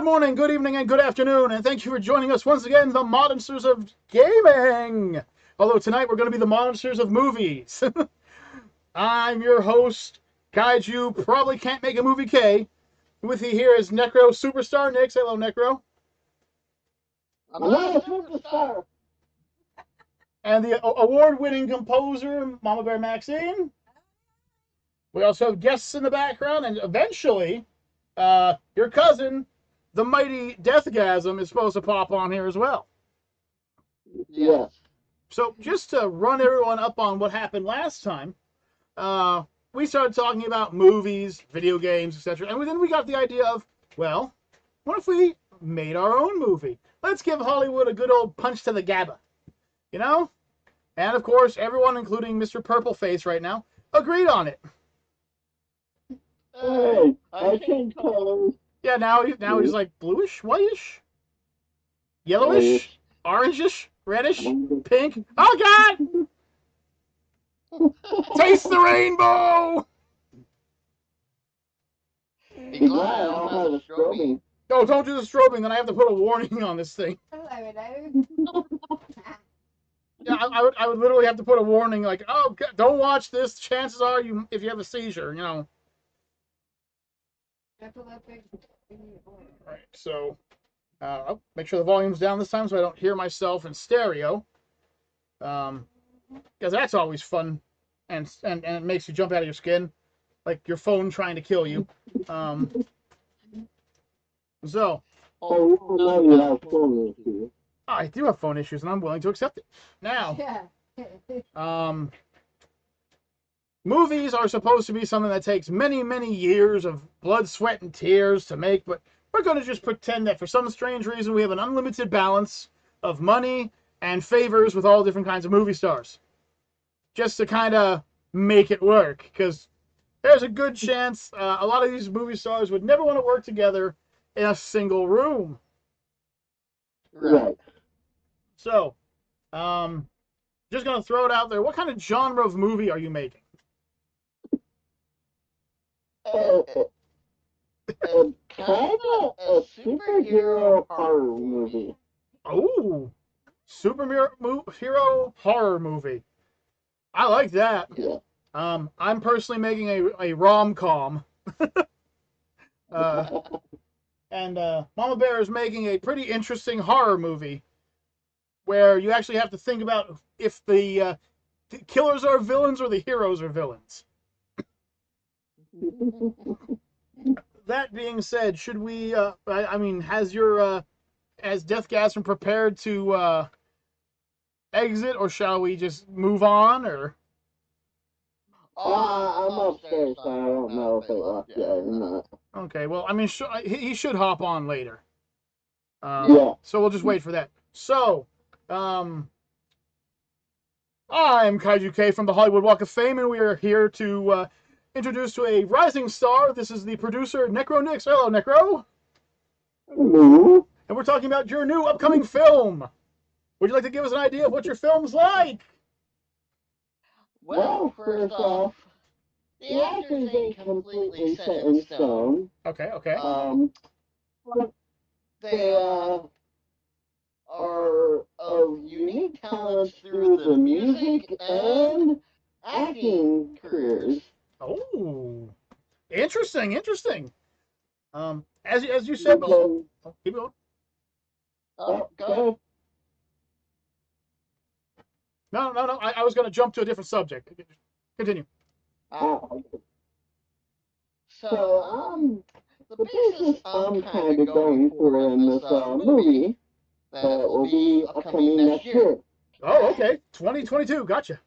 Good morning, good evening, and good afternoon, and thank you for joining us once again, the Monsters of Gaming! Although tonight we're going to be the Monsters of Movies. I'm your host, KaijuK, probably can't make a movie K. With you here is Necro Superstar Nix. Hello, Necro. I'm not a superstar. And the award-winning composer, Mamabear Maxine. We also have guests in the background, and eventually, your cousin, the mighty Deathgasm, is supposed to pop on here as well. Yes. So just to run everyone up on what happened last time, we started talking about movies, video games, etc. And then we got the idea of, well, what if we made our own movie? Let's give Hollywood a good old punch to the GABA. You know? And of course, everyone, including Mr. Purpleface right now, agreed on it. Hey, I changed colors. Yeah, now he's like bluish, whitish, yellowish, orangish, reddish, pink. Oh God! Taste the rainbow! Be glad I don't have a strobing. No, don't do the strobing. Then I have to put a warning on this thing. Yeah, I would literally have to put a warning like, oh, God, don't watch this. Chances are if you have a seizure, you know. Right, so I'll make sure the volume's down this time so I don't hear myself in stereo. Because that's always fun and it makes you jump out of your skin, like your phone trying to kill you. So. I do have phone issues and I'm willing to accept it. Now, movies are supposed to be something that takes many, many years of blood, sweat, and tears to make, but we're going to just pretend that for some strange reason we have an unlimited balance of money and favors with all different kinds of movie stars. Just to kind of make it work, because there's a good chance a lot of these movie stars would never want to work together in a single room. Right. So, just going to throw it out there. What kind of genre of movie are you making? Kind of a superhero horror movie. Oh, superhero horror movie. I like that. Yeah. I'm personally making a rom-com. And Mama Bear is making a pretty interesting horror movie where you actually have to think about if the killers are villains or the heroes are villains. That being said, should we, has Deathgasm prepared to exit, or shall we just move on, or? I'm upstairs, so I don't know if it left yet or not. Okay, well, I mean, he should hop on later. Yeah. So we'll just wait for that. So, I'm KaijuK from the Hollywood Walk of Fame, and we are here to introduce to a rising star. This is the producer, NecroNicks. Hello, Necro. Hello. And we're talking about your new upcoming film. Would you like to give us an idea of what your film's like? Well, first off, the actors ain't completely set in stone. Okay. But they are of unique talents through the music and acting careers. Oh, interesting. As you said, keep going. Go ahead. No. I was going to jump to a different subject. Continue. So, the basis I'm kind of going for in this movie that will be upcoming next year. Oh, okay. 2022. Gotcha.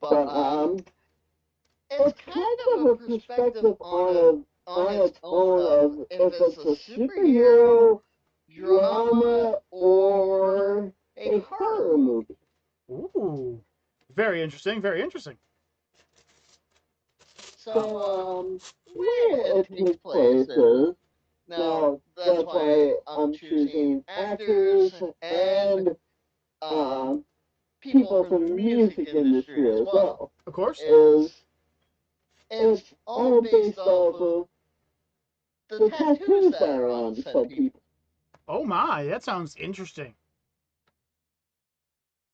But it's kind of a perspective on its own of if it's a superhero drama or a horror movie. Ooh, very interesting. So, where it takes place is, now, that's why I'm choosing actors and people from the music industry as well. Of course. Is it's all based off of the tattoos that are on said people. Oh my, that sounds interesting.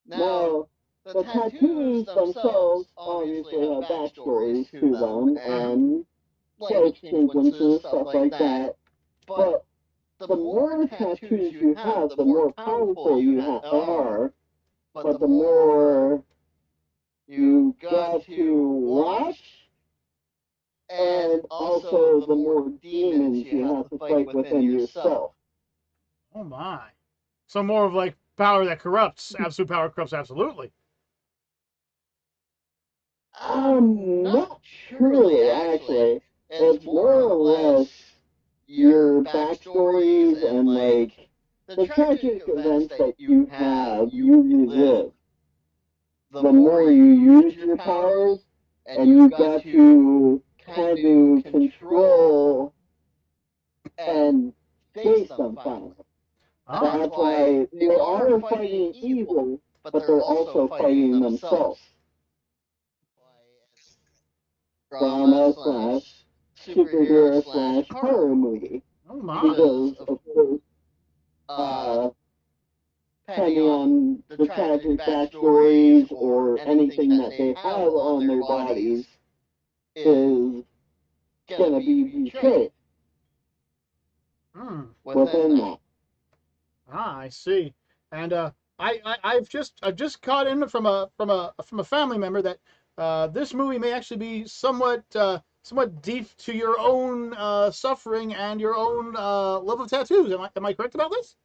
Now, the tattoos themselves obviously have backstories to them and life sequences, stuff like that. But the more tattoos you have, the more powerful you are. But the more you got to watch, and also the more demons you have to fight within yourself. Oh my. So more of like power that corrupts. Absolute power corrupts absolutely. Not truly, actually. It's more or less your backstories and, like, the tragic events that you have, you relive. The more you use your powers, and you've got to kind of control and face them finally. Ah. That's why they are fighting evil, but they're also fighting themselves. Drama slash superhero slash horror movie. Oh my. Because, of course, depending on the tragic backstories or anything that they have on their bodies, is gonna be betrayed within that. Ah, I see. And I've just caught in from a family member that this movie may actually be somewhat deep to your own suffering and your own love of tattoos. Am I correct about this?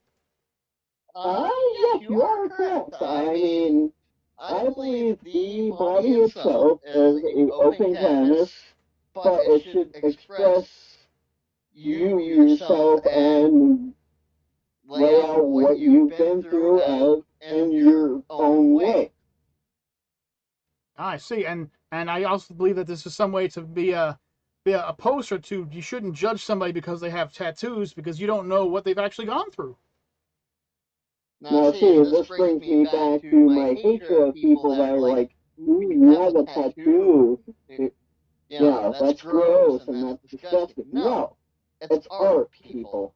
Yes, you are correct. I mean, I believe the body itself is an open canvas, but it should express you yourself and lay out what you've been through as in your own way. Ah, I see. And I also believe that this is some way to be a poster to you shouldn't judge somebody because they have tattoos because you don't know what they've actually gone through. Now, see, this brings me back to my hatred of people that are like, ooh, you have a tattoo. That's gross and that's disgusting. No, it's art, people.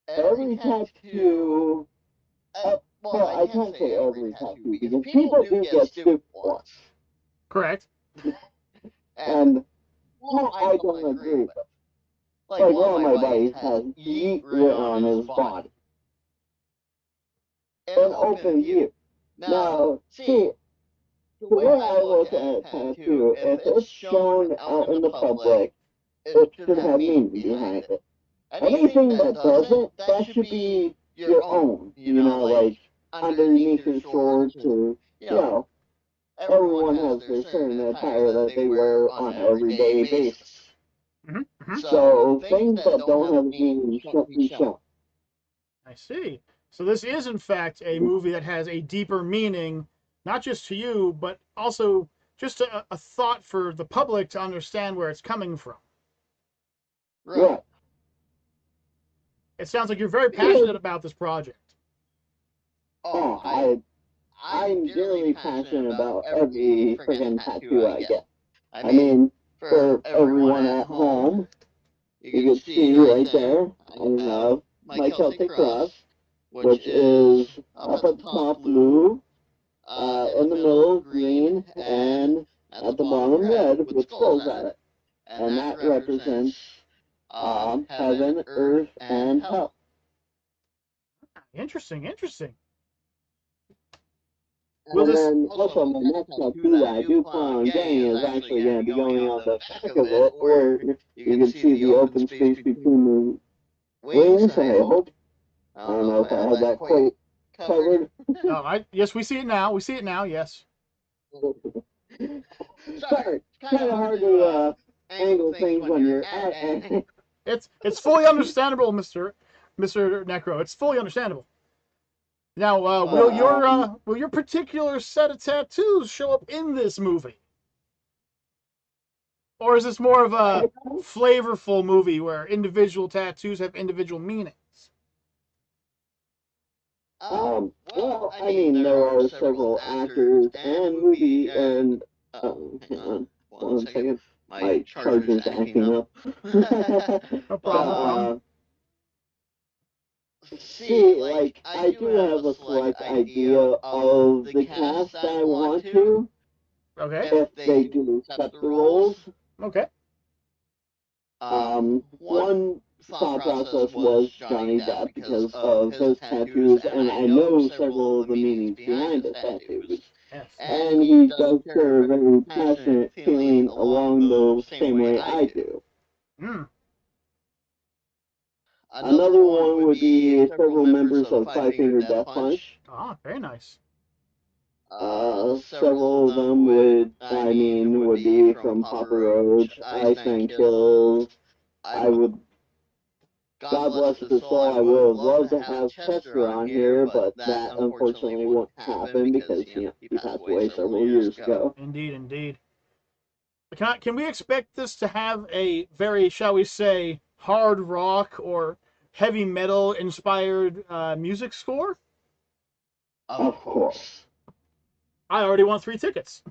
Every tattoo, well, I can't say every tattoo, because people do get stupid ones. Correct. And I don't agree with. Like, one of my buddies has yeet written on his body. An open view. Now, see, the way I look at a tattoo, if it's shown out in the public, it should have meaning behind it. Anything that doesn't, that should be your own. Like underneath your shorts or, everyone has their certain attire that they wear on an everyday basis. So things that don't have meaning shouldn't be shown. I see. So this is in fact a movie that has a deeper meaning, not just to you, but also just a thought for the public to understand where it's coming from. Right. It sounds like you're very passionate about this project. Oh, I'm really passionate about every friggin' tattoo I get. I mean, for everyone at home, you can see right there, I have my Celtic cross, which is up at the top blue, in the middle green, and at the bottom red with skulls at it. And that represents heaven, earth, and hell. Interesting, interesting. And then also my next tattoo that I do plan on getting is actually going to be going on the back of it, where you can see the open space between the wings. I hope. I don't know if I have that quite covered. Yes, we see it now. We see it now. Yes. Sorry, it's kind of hard to angle things when you're at. It's fully understandable, Mr. Necro. It's fully understandable. Now, will your particular set of tattoos show up in this movie, or is this more of a flavorful movie where individual tattoos have individual meanings? Well, I mean, there are several actors and movie and hang on Hold on a second. My charger's acting up. No problem. See, like, I do have a select idea of the cast that I want to, Okay. if they do accept the roles. Okay. One thought process was Johnny Depp because of his tattoos, and I know several of the meanings behind his tattoos. Yes. And he does share a very passionate feeling along the same way I do. Hmm. Another one would be several members of Five Finger Death Punch. Ah, very nice. Several of them would be from Papa Roach, Iceman Kills. God bless his soul, I would have loved to have Chester on here, but that unfortunately won't happen because, he passed away several years ago. Indeed, indeed. Can we expect this to have a very, shall we say, hard rock or heavy metal inspired music score? Of course. I already want 3 tickets.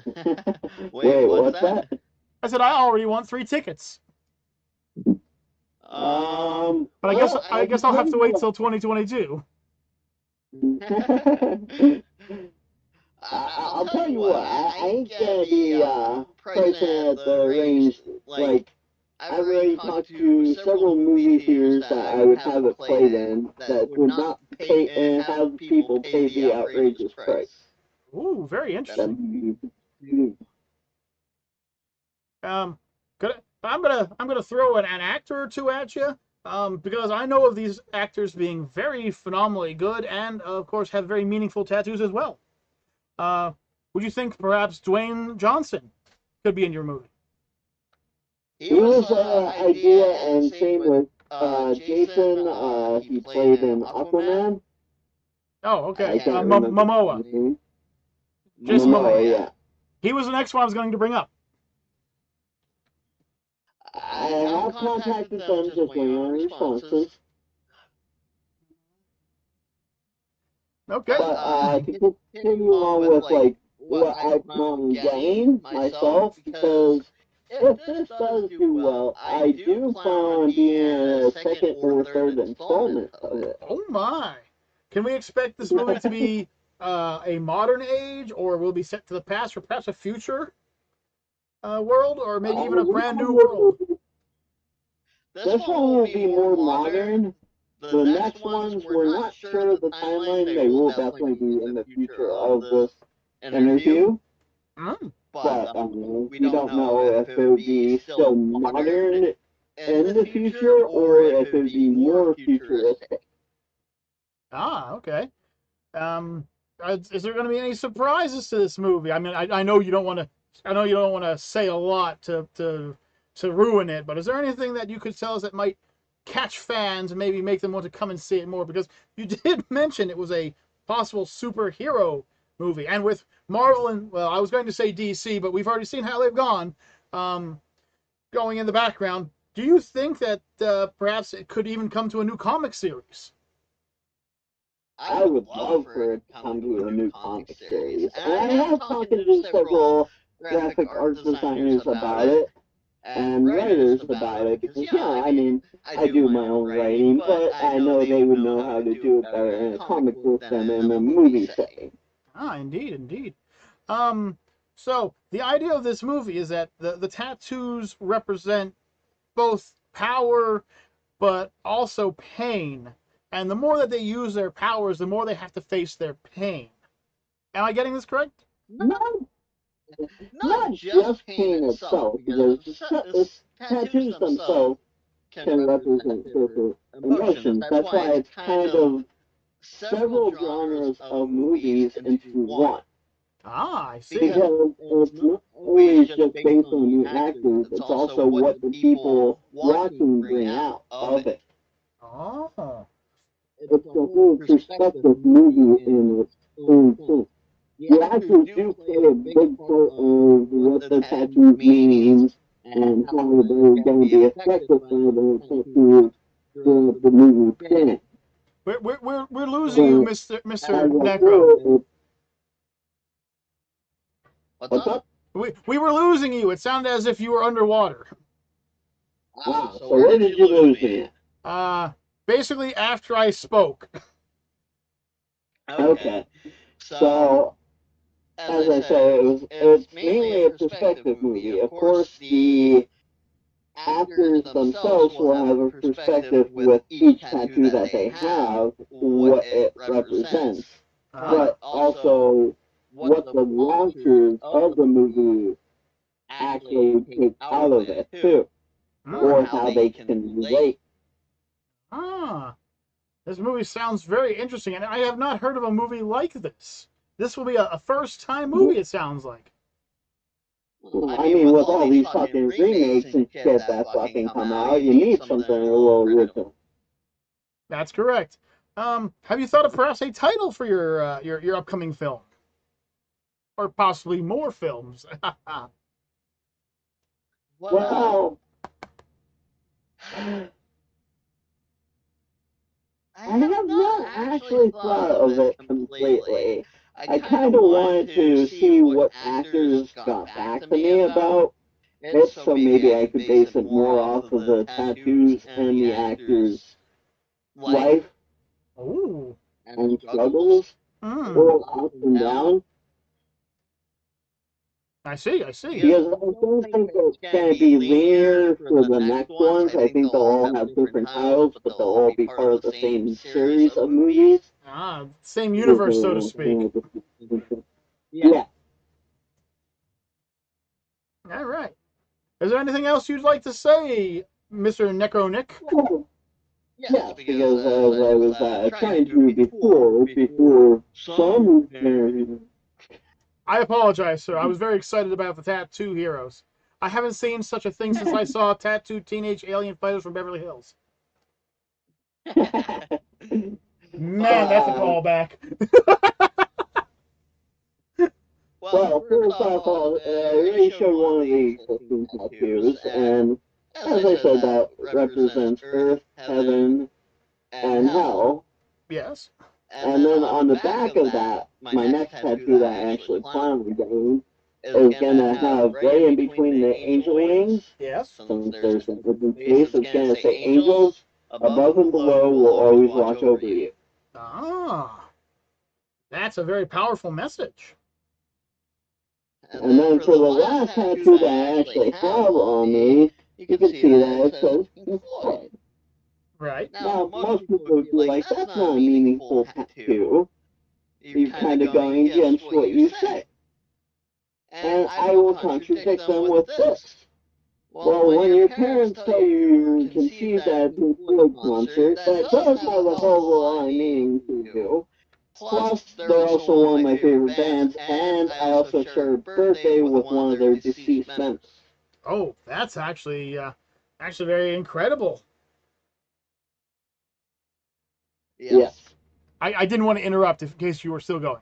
Wait, what's that? I said I already want 3 tickets. But I guess I'll have to wait till 2022. I'll tell you what, I ain't gonna be present at the range. Like, I've already talked to several movie theaters that I would have it played in that would not pay and have people pay the outrageous price. Ooh, very interesting. I'm gonna throw an actor or two at you, because I know of these actors being very phenomenally good and of course have very meaningful tattoos as well. Would you think perhaps Dwayne Johnson could be in your movie? He was an idea, and same with Jason. He played in Aquaman. Oh, okay. Momoa. Jason Momoa. Yeah. He was the next one I was going to bring up. I have contacted them, just waiting on responses. Okay. But to continue on with what I plan on getting myself, because if this does do well, I do plan on being a second or third installment of it. Oh my! Can we expect this movie to be a modern age, or will it be set to the past, or perhaps a future world, or maybe even a brand new world? This one will be more modern. The next ones, we're not sure of the timeline. They will definitely be in the future of this interview. But we don't know if it would be still modern in the future or if it would be more futuristic. Ah, okay. Is there going to be any surprises to this movie? I mean, I know you don't want to. I know you don't want to say a lot to ruin it, but is there anything that you could tell us that might catch fans and maybe make them want to come and see it more? Because you did mention it was a possible superhero movie, and with Marvel and, well, I was going to say DC, but we've already seen how they've gone. Going in the background, do you think that perhaps it could even come to a new comic series? I would love for it to come to a new comic series. And I have talked to several graphic art designers about it and writers about it because, I mean, I do my own writing, but I know they would know how to do it better in a comic book than in a movie setting. Ah, indeed, indeed. So the idea of this movie is that the tattoos represent both power, but also pain. And the more that they use their powers, the more they have to face their pain. Am I getting this correct? No. Not just pain itself, because the tattoos themselves can represent different emotions. That's why it's kind of several genres of movies into one. Ah, I see. Because it's not always just based on the actors, it's also what the people watching bring out of it. Oh. It's the whole perspective movie in its own sense. The actors do play a big part of what the tattoo means and how they're going to be affected by the tattoos throughout the movie span. We're losing you, Mr. Necro. What's up? We were losing you. It sounded as if you were underwater. Wow, so where did you lose me Basically after I spoke. at? Okay. So, as I say, it's mainly a perspective movie. Of course, the actors themselves will have a perspective with each tattoo that they have, what it represents, but also what the watchers of the movie actually take out of it too, or how they can relate. Ah, this movie sounds very interesting, and I have not heard of a movie like this. This will be a first-time movie, it sounds like. I mean, with all these fucking remakes and shit that fucking come out, you need something a little original. That's correct. Have you thought of perhaps a title for your upcoming film, or possibly more films? Well, I have not actually thought of it completely. I kind of wanted to see what actors got back to me about it, so maybe I could base it more off of the tattoos and the actor's life Oh. and struggles, or ups and downs. I see, I see. Because I don't think it's going to be linear for the next ones. I think they'll all have different titles, but they'll all be part of the same series of movies. Same universe, so to speak. Yeah. All right. Is there anything else you'd like to say, Mr. NecroNick? Yes, because as I was trying to before some. I apologize, sir. I was very excited about the Tattoo Heroes. I haven't seen such a thing since I saw Tattooed Teenage Alien Fighters from Beverly Hills. Man, that's a callback. Well, first off, I already showed one of the existing tattoos, and as I said, that represents Earth, Heaven, and Hell. Yes. And then on the back of that, my next tattoo that I actually plan on getting is gonna have right in between the angel wings. Yes. Since there's an open space, it's gonna say angels above and below will always watch over you. Ah. That's a very powerful message. And then for the last tattoo that I actually have on me, you can see that it says Pink Floyd. Right. Now, most people would be like, that's not a meaningful tattoo. You're kind of going against what you say. And I will contradict them with this. Well, when your parents tell you you were conceived at a Pink Floyd concert, that does have a hell of a lot of meaning to you. Plus, they're also one of my favorite bands, and I also share a birthday with one of their deceased members. Oh, that's actually very incredible. Yes. I didn't want to interrupt in case you were still going.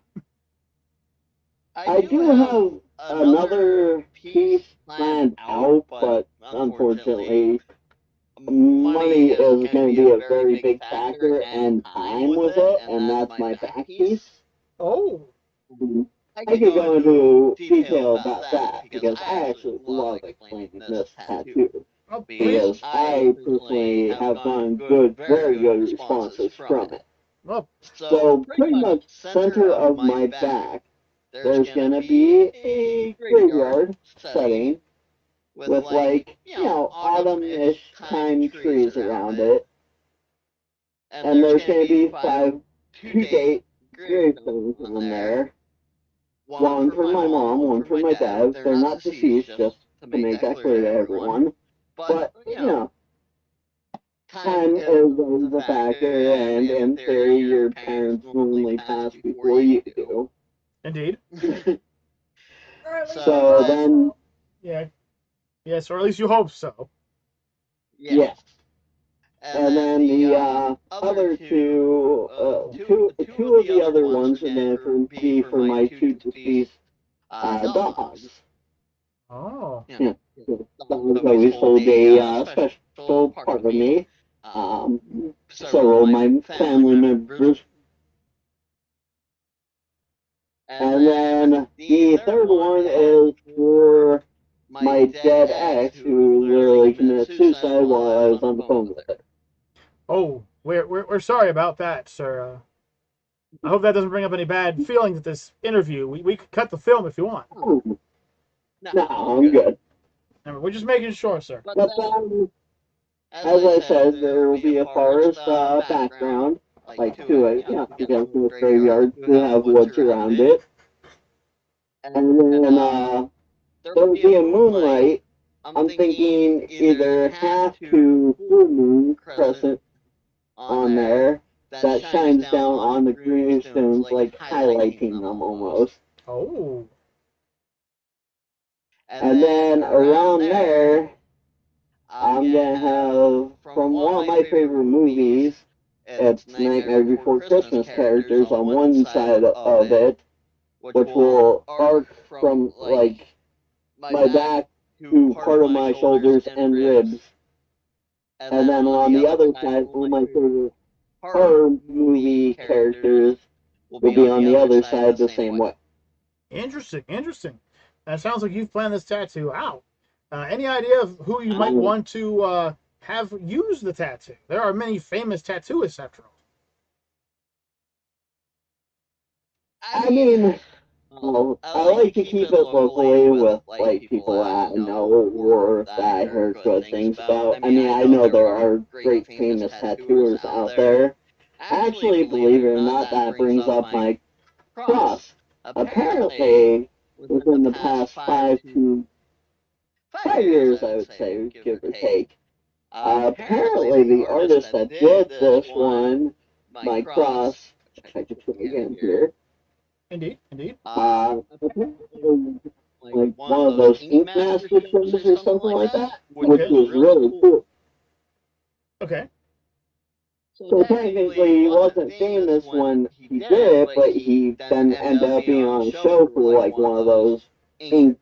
I do have another piece planned out, but unfortunately, money is going to be a very big factor and time with it, and that's my back piece. Oh. I could go into detail about that because I actually love explaining this tattoo. Because I personally have gotten very good responses from it. Well, so pretty much center of my back, there's gonna be a graveyard setting with like, autumn-ish time trees around it. And there's gonna be 5 to-date gravestones on there. One for my mom, one for my dad. They're not deceased, just to make that clear to everyone. But, time is always a factor, and in theory, your parents normally pass before you do. Indeed. So then... Yeah. Yes, or at least you hope so. Yes. And then the other two of the other ones are going to be for my 2 deceased dogs. Oh. Yeah. Dogs always hold a special part of me. Several of my family members And then the third one is for my dead ex who literally committed suicide while I was on the phone with her. Oh, we're sorry about that, sir. I hope that doesn't bring up any bad feelings at this interview. We could cut the film if you want. No, I'm good. We're just making sure, sir. But then, as I said, there will be a forest background, like to it, because in this graveyard to have woods around it. And then there will be a moonlight. I'm thinking either half to full moon crescent on there that shines down on the gravestones, like highlighting them almost. Oh. And then around there, I'm gonna have from one of my favorite movies. It's Nightmare Before Christmas characters on one side of it, which will arc from like my back to part of my shoulders and ribs. And then on the other side, one of my favorite horror movie characters will be on the other side the same way. Interesting, interesting. That sounds like you've planned this tattoo out. Any idea of who you might want to have use the tattoo? There are many famous tattooists, after all. I mean, I like to keep it locally with like people that I know or that I heard good things about. I mean, I know there are great famous tattooers out there. Actually, believe it or not, that brings up my cross. Apparently, within the past 5 years, I would say, give or take, apparently the artist that did this one, my cross, which I just put again here, Indeed, indeed. apparently like one of those ink master things or something like that, which was really cool. Okay. So technically, he wasn't famous when he did it, but he then ended up being on a show for like one of those ink,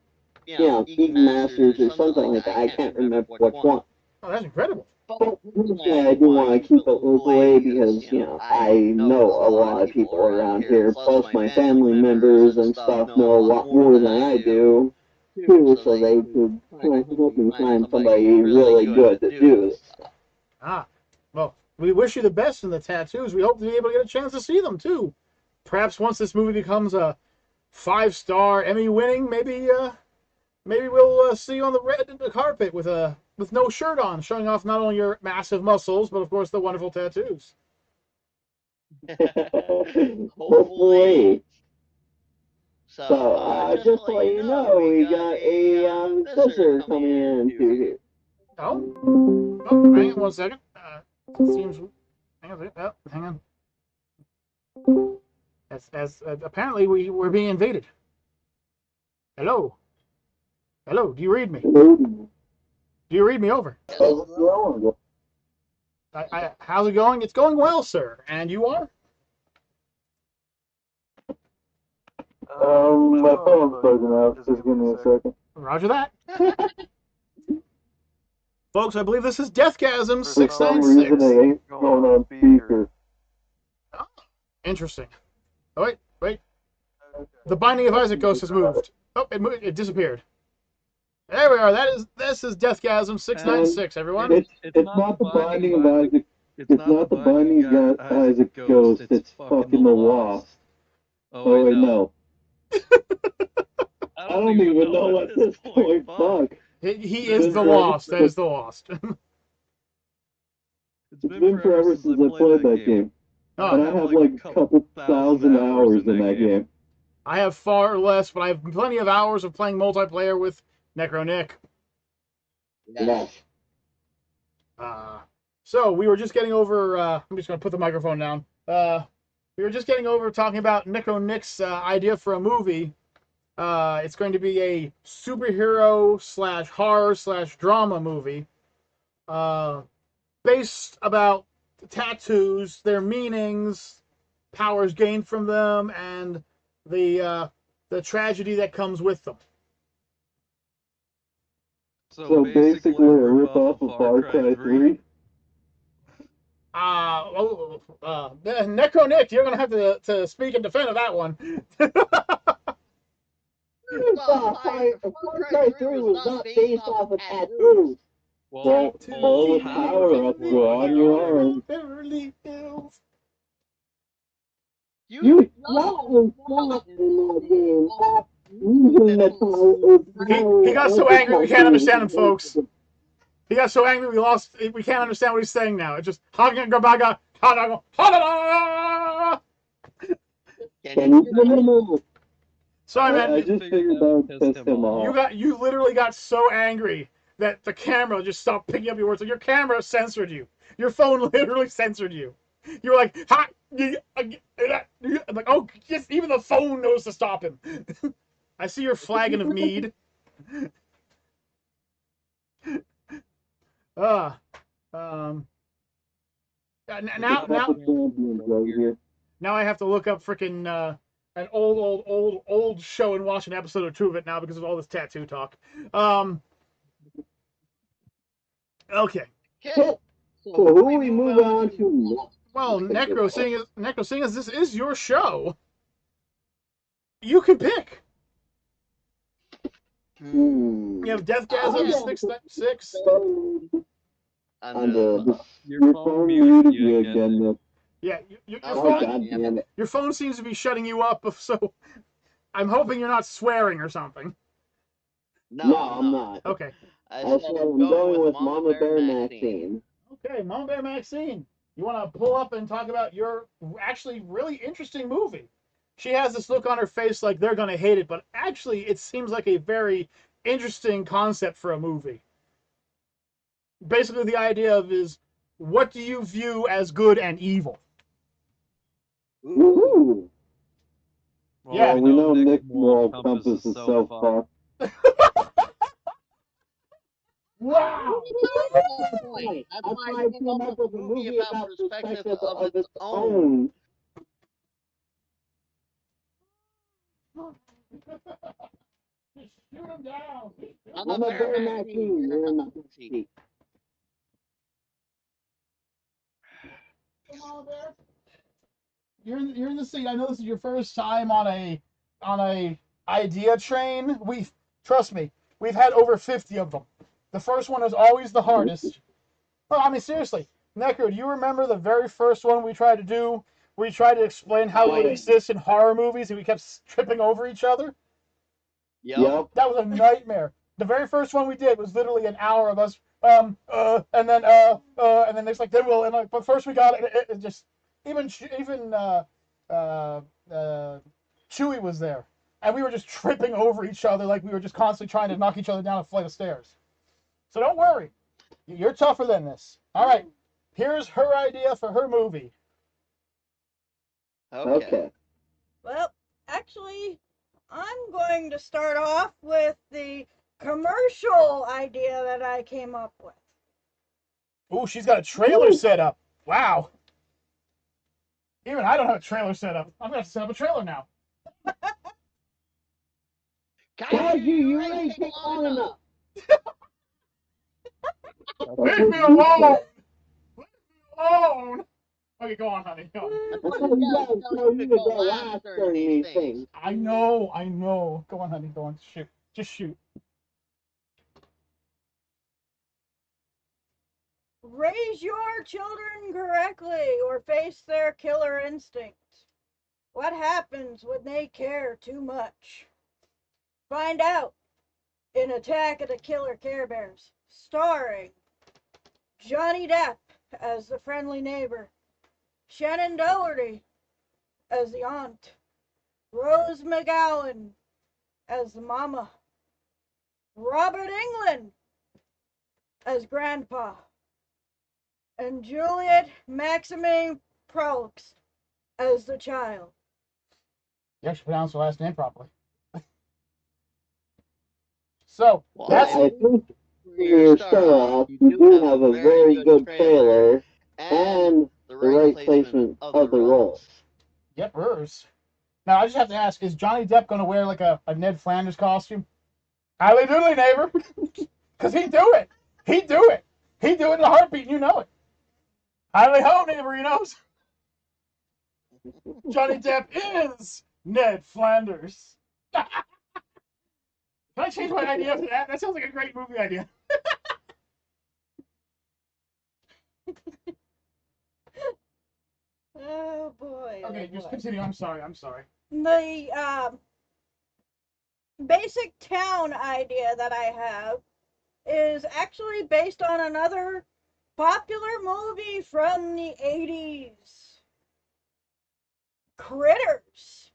ink masters or something like that. I can't remember which one. Oh, that's incredible. But I do want to keep it locally because, I know a lot of people around here, plus my family members and stuff know a lot more than I do, too, so they could help me find somebody really good to do this. Ah, well, we wish you the best in the tattoos. We hope to be able to get a chance to see them, too. Perhaps once this movie becomes a 5-star Emmy winning, maybe we'll see you on the red carpet with no shirt on, showing off not only your massive muscles, but of course the wonderful tattoos. Hopefully. So, just to let you know, we got a visitor coming in here. Oh, hang on 1 second. It seems. Hang on. Oh, hang on. As apparently we're being invaded. Hello. Hello. Do you read me? Do you read me over? How's it going? It's going well, sir. And you are? My phone's buzzing out. Just give me a second. Roger that. Folks, I believe this is Deathgasm696s. For some reason, it ain't going on speaker. Oh, interesting. Oh, wait. The Binding of Isaac Ghost has moved. Oh, it disappeared. There we are. This is Deathgasm696, everyone. It's not the Binding of Isaac. It's not the Binding of Isaac Ghost. It's fucking the Lost. Oh wait, no. I don't even know at this point. Fuck. He is the Lost. That is the Lost. It's been forever since I played that game. Oh. And I have like a couple thousand hours in that game. I have far less, but I have plenty of hours of playing multiplayer with NecroNicks. Yes. So we were just getting over. I'm just going to put the microphone down. We were just getting over talking about NecroNicks' idea for a movie. It's going to be a superhero / horror / drama movie, based about tattoos, their meanings, powers gained from them, and the tragedy that comes with them. So basically a rip-off of Far Cry 3? NecroNicks, you're going to have to speak in defense of that one. Far Cry 3 was not based off of tattoos. Well, all the power-ups were on your arm. Beverly Hills. You was not in that game. He got so angry we can't understand him, folks. He got so angry we can't understand what he's saying now. It's just Hagaga. Can you Sorry, man. I just figured that would piss him off. You literally got so angry that the camera just stopped picking up your words. Like your camera censored you. Your phone literally censored you. You were like, ha! I'm like, oh, yes, even the phone knows to stop him. I see your flagon of mead. Now I have to look up freaking an old show and watch an episode or two of it now because of all this tattoo talk. Okay. So who we move on to? Well, Necro, seeing as this is your show, you can pick. You have Deathgasm696s. Your phone muted you again, Nick. Yeah, your phone seems to be shutting you up, so I'm hoping you're not swearing or something. No, I'm not. Okay. I'm going with Mamabear Maxine. Okay, Mamabear Maxine. You want to pull up and talk about your actually really interesting movie. She has this look on her face like they're going to hate it, but actually it seems like a very interesting concept for a movie. Basically, the idea of is, what do you view as good and evil? Ooh. Well, yeah, we know Nick's moral compass is so fucked. Wow! That's why I came up with a movie about perspective of its own. Just shoot him down. I'm a bear Maxine. You're in the seat. Come on, Bear. You're in the seat. I know this is your first time on a idea train. Trust me, we've had over 50 of them. The first one is always the hardest. Well, I mean, seriously, Necro, do you remember the very first one we tried to do? We tried to explain how it exists in horror movies, and we kept tripping over each other. Yep. That was a nightmare. The very first one we did was literally an hour of us, and then it's like, then we'll, and like, but first we got it just, even Chewy was there, and we were just tripping over each other like we were just constantly trying to knock each other down a flight of stairs. So don't worry. You're tougher than this. All right. Here's her idea for her movie. Okay. Well, actually, I'm going to start off with the commercial idea that I came up with. Ooh, she's got a trailer set up. Wow. Even I don't have a trailer set up. I'm going to have to set up a trailer now. Kaiju, you ain't take long enough. Leave me alone! Leave me alone! Okay, go on, honey. Go on. I know. Go on, honey. Go on. Shoot. Just shoot. Raise your children correctly or face their killer instincts. What happens when they care too much? Find out in Attack of the Killer Care Bears, starring Johnny Depp as the friendly neighbor, Shannon Doherty as the aunt, Rose McGowan as the mama, Robert Englund as grandpa, and Juliet Maxime Prolix as the child. You actually pronounced the last name properly. So, that's I think for your start off, you do have a very good trailer and the right placement of the roles. Yep, hers. Now, I just have to ask, is Johnny Depp going to wear like a Ned Flanders costume? Howdy doodly, neighbor. Because he'd do it. He'd do it. He'd do it in a heartbeat, and you know it. Howdy ho, neighbor, he knows. Johnny Depp is Ned Flanders. Can I change my idea for that? That sounds like a great movie idea. Oh boy. Okay, oh just boy. continue. I'm sorry. I'm sorry. The basic town idea that I have is actually based on another popular movie from the 80s. Critters.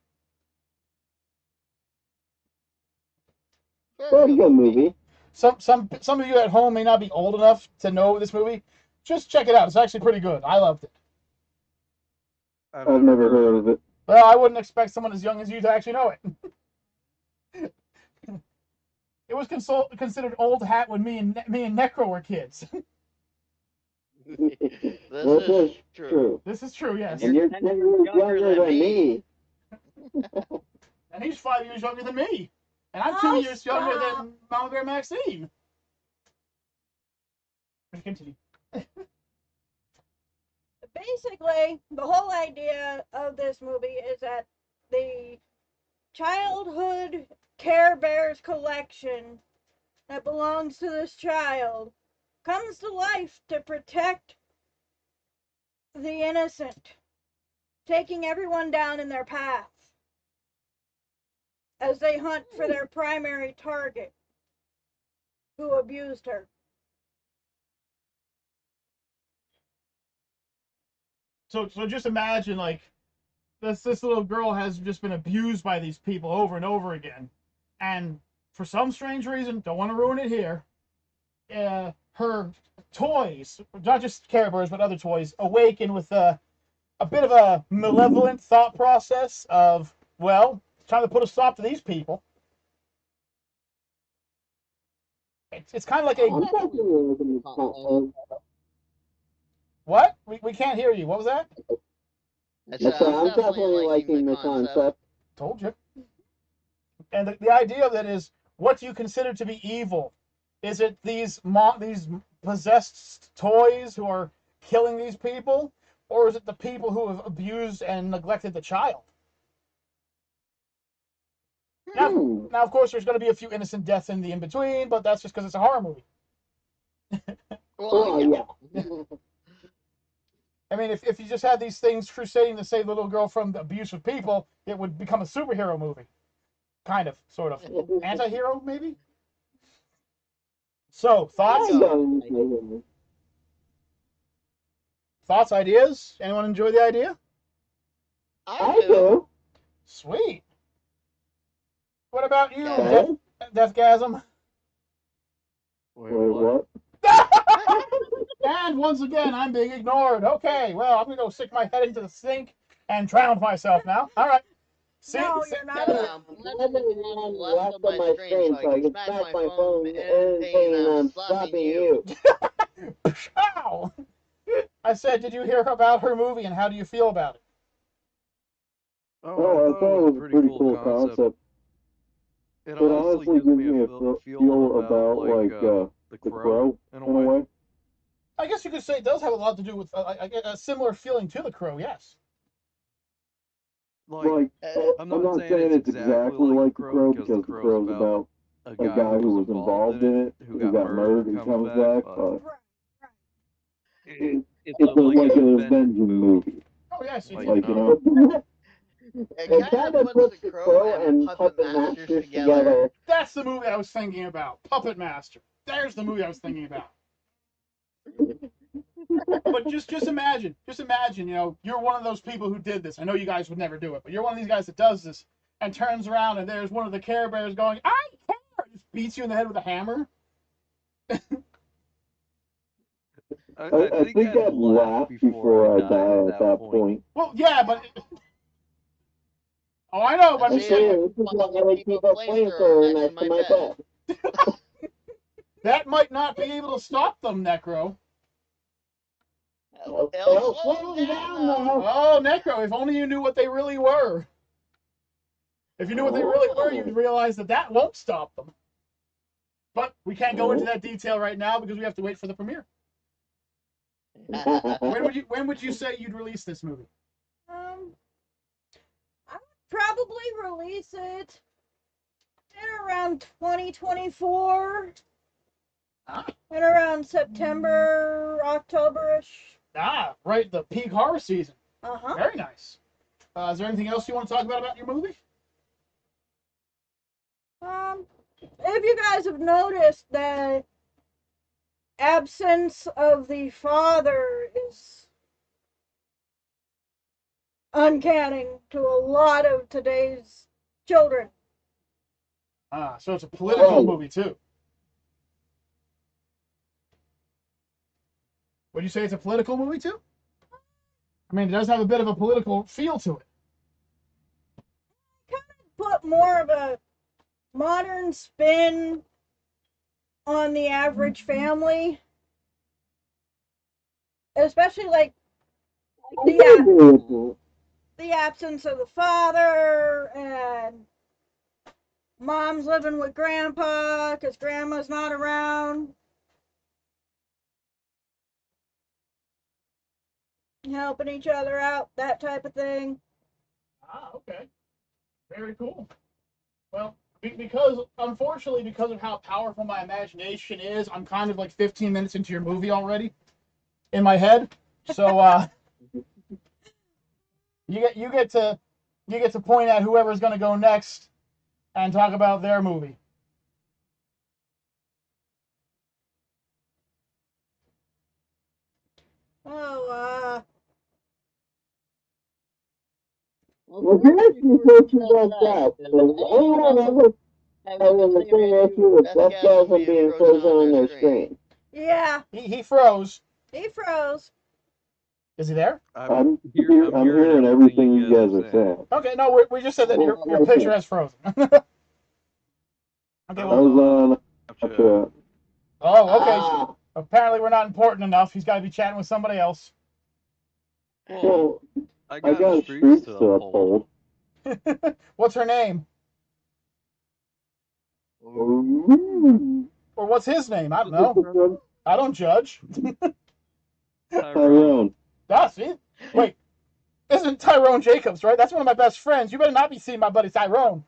Very good movie. Some of you at home may not be old enough to know this movie. Just check it out. It's actually pretty good. I loved it. I've never heard of it. Well, I wouldn't expect someone as young as you to actually know it. It was considered old hat when me and Necro were kids. This is true. This is true, yes. And you're 10 years younger than me. And he's 5 years younger than me. And I'm 2 years younger than Mamabear Maxine. Continue. Basically, the whole idea of this movie is that the childhood Care Bears collection that belongs to this child comes to life to protect the innocent, taking everyone down in their path as they hunt for their primary target, who abused her. So just imagine, like, this little girl has just been abused by these people over and over again, and for some strange reason, don't want to ruin it here, her toys, not just Care Bears but other toys, awaken with a bit of a malevolent thought process of, well, it's time to put a stop to these people. It's kind of like a... What? We can't hear you. What was that? I'm definitely liking the concept. Told you. And the idea of that is, what do you consider to be evil? Is it these possessed toys who are killing these people? Or is it the people who have abused and neglected the child? Now, of course, there's going to be a few innocent deaths in the in-between, but that's just because it's a horror movie. Well, yeah. I mean, if you just had these things crusading to save the little girl from the abuse of people, it would become a superhero movie. Kind of, sort of. Anti-hero, maybe? So, thoughts? Thoughts, ideas? Anyone enjoy the idea? I do. Sweet. What about you, Yeah. Deathgasm? Wait, what? And once again, I'm being ignored. Okay, well, I'm going to go stick my head into the sink and drown myself now. All right. See, No, you're not. Left of my stream so I can smack my phone indicating I'm stopping you. Ow! I said, did you hear about her movie and how do you feel about it? Oh, I thought it was a pretty cool concept. It honestly gives me a feel about like The Crow in a way. I guess you could say it does have a lot to do with a similar feeling to The Crow, yes. Like, I'm not saying it's exactly like The Crow because The Crow's about a guy who was involved in it, who got murdered and comes back, but it's like an Avenging movie. Oh, yes. Like, you know? It kind of puts The Crow and Puppet Masters together. That's the movie I was thinking about. Puppet Master. There's the movie I was thinking about. But just imagine, you know, you're one of those people who did this. I know you guys would never do it, but you're one of these guys that does this and turns around and there's one of the Care Bears going, I care! Just beats you in the head with a hammer. I think I'd laugh before I die at that point. Well, yeah, but... Oh, I know, but... This is why I would keep a flamethrower next to my bed. That might not be able to stop them, Necro. It'll slow them down, though. Oh, Necro, if only you knew what they really were. If you knew what they really were, you'd realize that that won't stop them. But we can't go into that detail right now because we have to wait for the premiere. When would you say you'd release this movie? I would probably release it around 2024. Ah, And around September, October-ish. Right, the peak horror season. Uh-huh. Very nice. Is there anything else you want to talk about your movie? If you guys have noticed that absence of the father is uncanny to a lot of today's children. So it's a political movie, too. Would you say it's a political movie, too? I mean, it does have a bit of a political feel to it. Kind of put more of a modern spin on the average family. Especially, like, the absence of the father, and mom's living with grandpa because grandma's not around. Helping each other out, that type of thing. Okay. Very cool. Well, unfortunately, because of how powerful my imagination is, I'm kind of like 15 minutes into your movie already in my head. So, you get to point at whoever's going to go next and talk about their movie. Oh, Well, here's before she does that. Does anyone ever having the same issue with Deathgasm being frozen on their screen? yeah. He froze. He froze. Is he there? I'm hearing everything you guys are saying. Okay, no, we just said that your picture has frozen. Okay, I was on. Oh, okay. Apparently we're not important enough. He's got to be chatting with somebody else. Well, I got streaks to uphold. What's her name? Ooh. Or what's his name? I don't know. I don't judge. Tyrone. See? Wait. Isn't Tyrone Jacobs, right? That's one of my best friends. You better not be seeing my buddy Tyrone.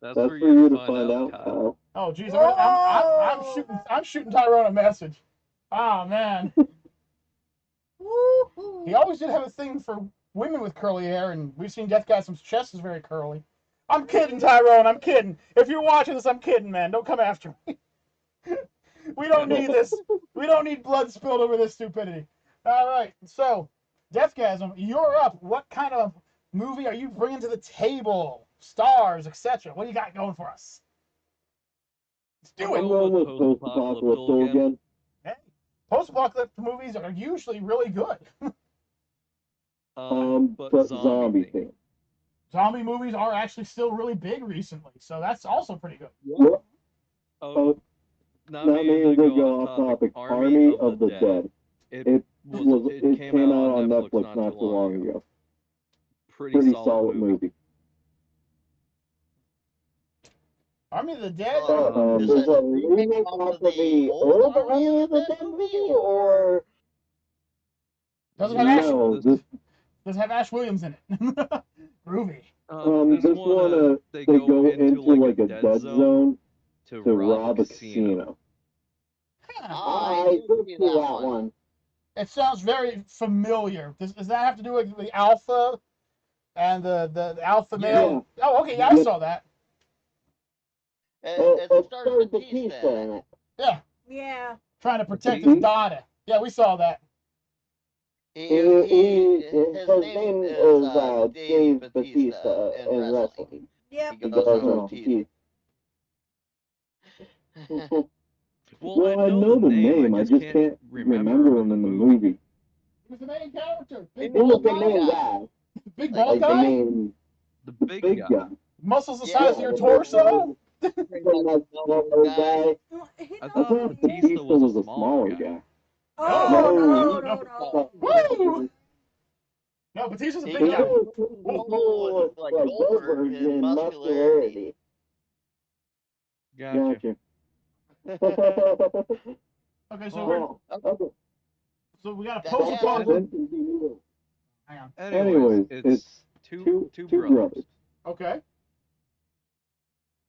That's for you to find out, Kyle. Oh, geez. I'm shooting Tyrone a message. Oh, man. He always did have a thing for women with curly hair, and we've seen Deathgasm's chest is very curly. I'm kidding, Tyrone. I'm kidding. If you're watching this, I'm kidding, man. Don't come after me. We don't need this. We don't need blood spilled over this stupidity. All right. So, Deathgasm, you're up. What kind of movie are you bringing to the table? Stars, etc. What do you got going for us? Let's do it. I'm going with post-apocalyptic again. Hey, post-apocalyptic movies are usually really good. But zombie thing. Zombie movies are actually still really big recently, so that's also pretty good. Yep. Not me to go off topic. Army of the Dead. It came out on Netflix not too long ago. Pretty solid movie. Army of the Dead? Is it a remake of the old Army of the Dead movie, or does it have Ash Williams in it? Groovy. This one, they go into like a dead zone to rob a casino. I did see that one. It sounds very familiar. Does that have to do with the alpha and the alpha male? Yeah. Oh, okay, yeah, I saw that. It stars Batista in it. Yeah. Yeah. Trying to protect his daughter. Yeah, we saw that. His name is Dave Batista in wrestling. Yep. He goes on Batista. Well, I know the name. I just can't remember him in the movie. He was the main character. Big bald guy. Big bald guy? The big guy. Muscles the size of your torso? I thought Batista was a smaller guy. Oh, no. Woo! No, Batista's a big guy. Like Goldberg in muscularity. Gotcha. Okay, so we got a post-apocalyptic. Hang on. Anyways, it's two brothers. Okay.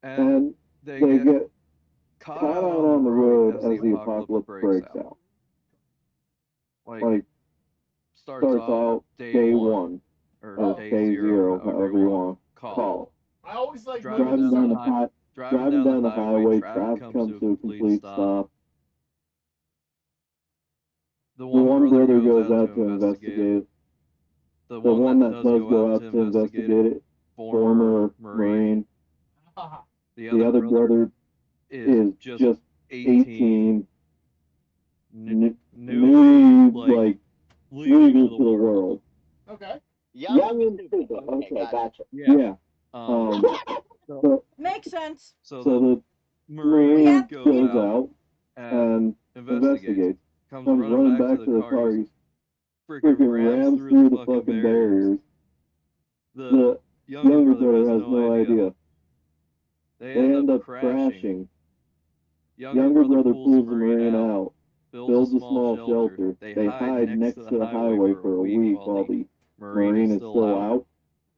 and they get caught out on the road as the apocalypse breaks out. Like, starts out day one, or day zero, however you want to call it. I always like Driving down the highway, traffic comes to a complete stop. The one brother goes out to investigate. The one that does go out to investigate it, former Marine. The other brother is just 18, newly, like, legal to the world. Okay. Young and stupid. Okay, gotcha. Yeah. Makes sense. So the Marine goes out and investigates. Comes running back to the car. He freaking rams through the fucking barriers. The younger brother has no idea. They end up crashing. Younger brother pulls the Marine out, builds a small shelter. They hide next to the highway for a week while the Marine is still out.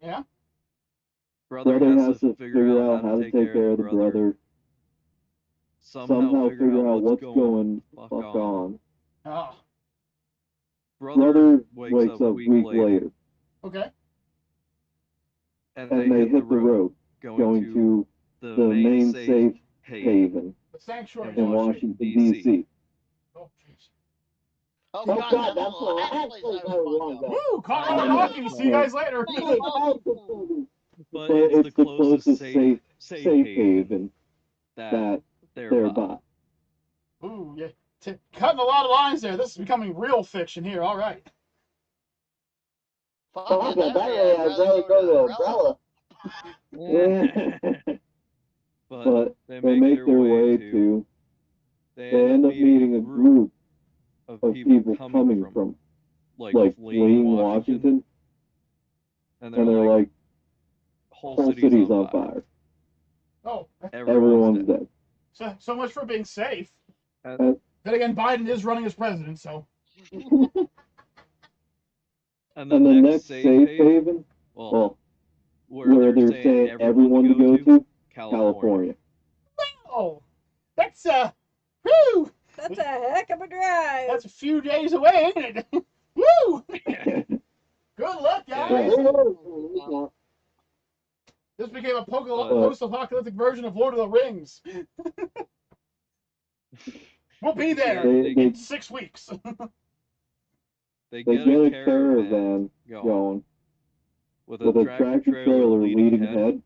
Yeah. Brother has to figure out how to take care of the brother. Somehow figure out what's going fuck on. Oh. Brother wakes up a week later. Okay. And they hit the road, going to the main safe haven The sanctuary. in Washington, D.C. Oh, jeez. Oh God, that's what I actually want to go. Woo! Colorado Rockies. See you guys later. But it's the closest safe haven that they're by. Ooh, yeah. Cutting a lot of lines there. This is becoming real fiction here. All right. Fuck it, I'd rather go to Umbrella. But they make their way to. They end up meeting a group of people coming from, like, fleeing Washington. And they're like, whole city's on fire. Oh. Everyone's dead. So much for being safe. Then again, Biden is running as president, so. And the next safe haven, well, where they're saying everyone to go to, California. Oh, that's whew. That's a heck of a drive. That's a few days away, ain't it? Woo! Good luck, guys. Yeah. This became a post-apocalyptic version of Lord of the Rings. We'll be there in 6 weeks. They get a caravan going with a tractor trailer leading ahead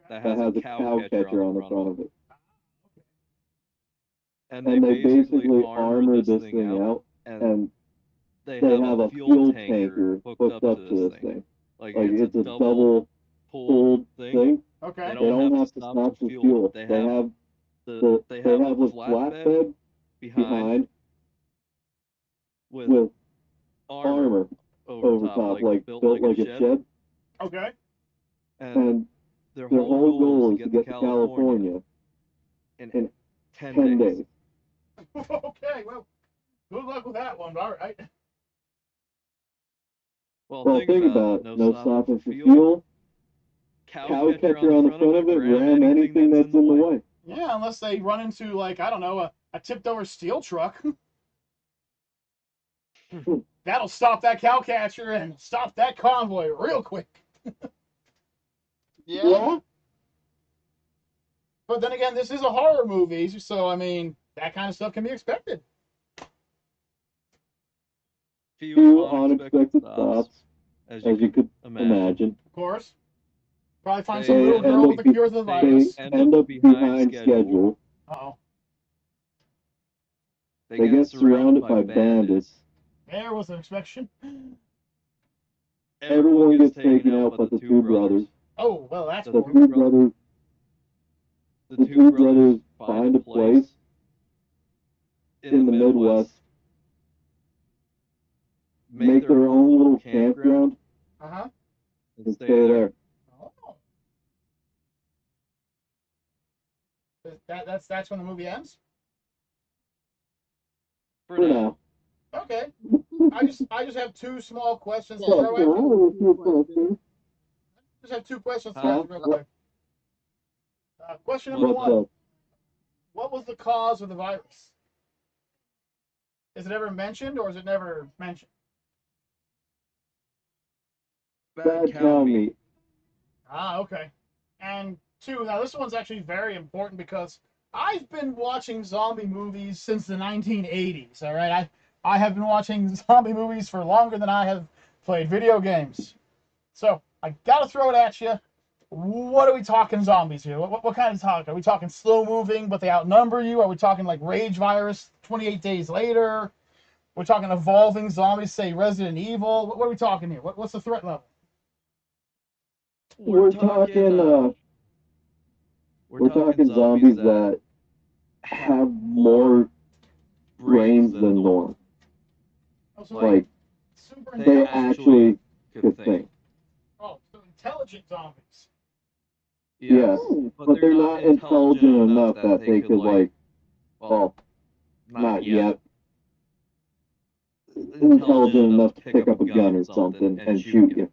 that has a cow catcher on the front of it. And they basically armor this thing out, and they have a fuel tanker hooked up to this thing. Like, it's a double pulled thing. Okay. They don't have to stop for fuel. They have a flatbed behind with armor over top, like built like a shed. Okay. And their whole goal is to get to California in 10 days. Okay, well, good luck with that one. All right. Well, think about it. No stopping for fuel. Cow catcher on the front of it, ram anything that's in the way. Yeah, unless they run into, like, I don't know, a tipped-over steel truck. That'll stop that cow catcher and stop that convoy real quick. Yeah. But then again, this is a horror movie, so, I mean, that kind of stuff can be expected. Few unexpected stops, as you could imagine. Of course. Probably find some little girl with a cure for the virus. They end up behind schedule. Uh-oh. They get surrounded by bandits. There was an inspection. Everyone gets taken out but the two brothers. Oh, well, that's The two brothers find a place in the Midwest, make their own little campground, Uh-huh. and stay there. Oh. That's when the movie ends? For now. Okay. I just have two small questions to throw at you. Just have two questions to ask real quick. Question number What's one. up? What was the cause of the virus? Is it ever mentioned or is it never mentioned? Bad cow meat. Ah, okay. And two, now this one's actually very important because I've been watching zombie movies since the 1980s, all right? I have been watching zombie movies for longer than I have played video games. So, I gotta throw it at you. What are we talking zombies here? What kind of talk? Are we talking slow moving, but they outnumber you? Are we talking like Rage Virus 28 days later? We're talking evolving zombies, say Resident Evil? What are we talking here? What's the threat level? We're talking zombies that have more brains than norm. Oh, so Like, super they intelligent. actually could think. Oh, so intelligent zombies. Yes, but they're not intelligent enough that they could, like, well, not yet. Intelligent enough to pick up a gun or something and shoot you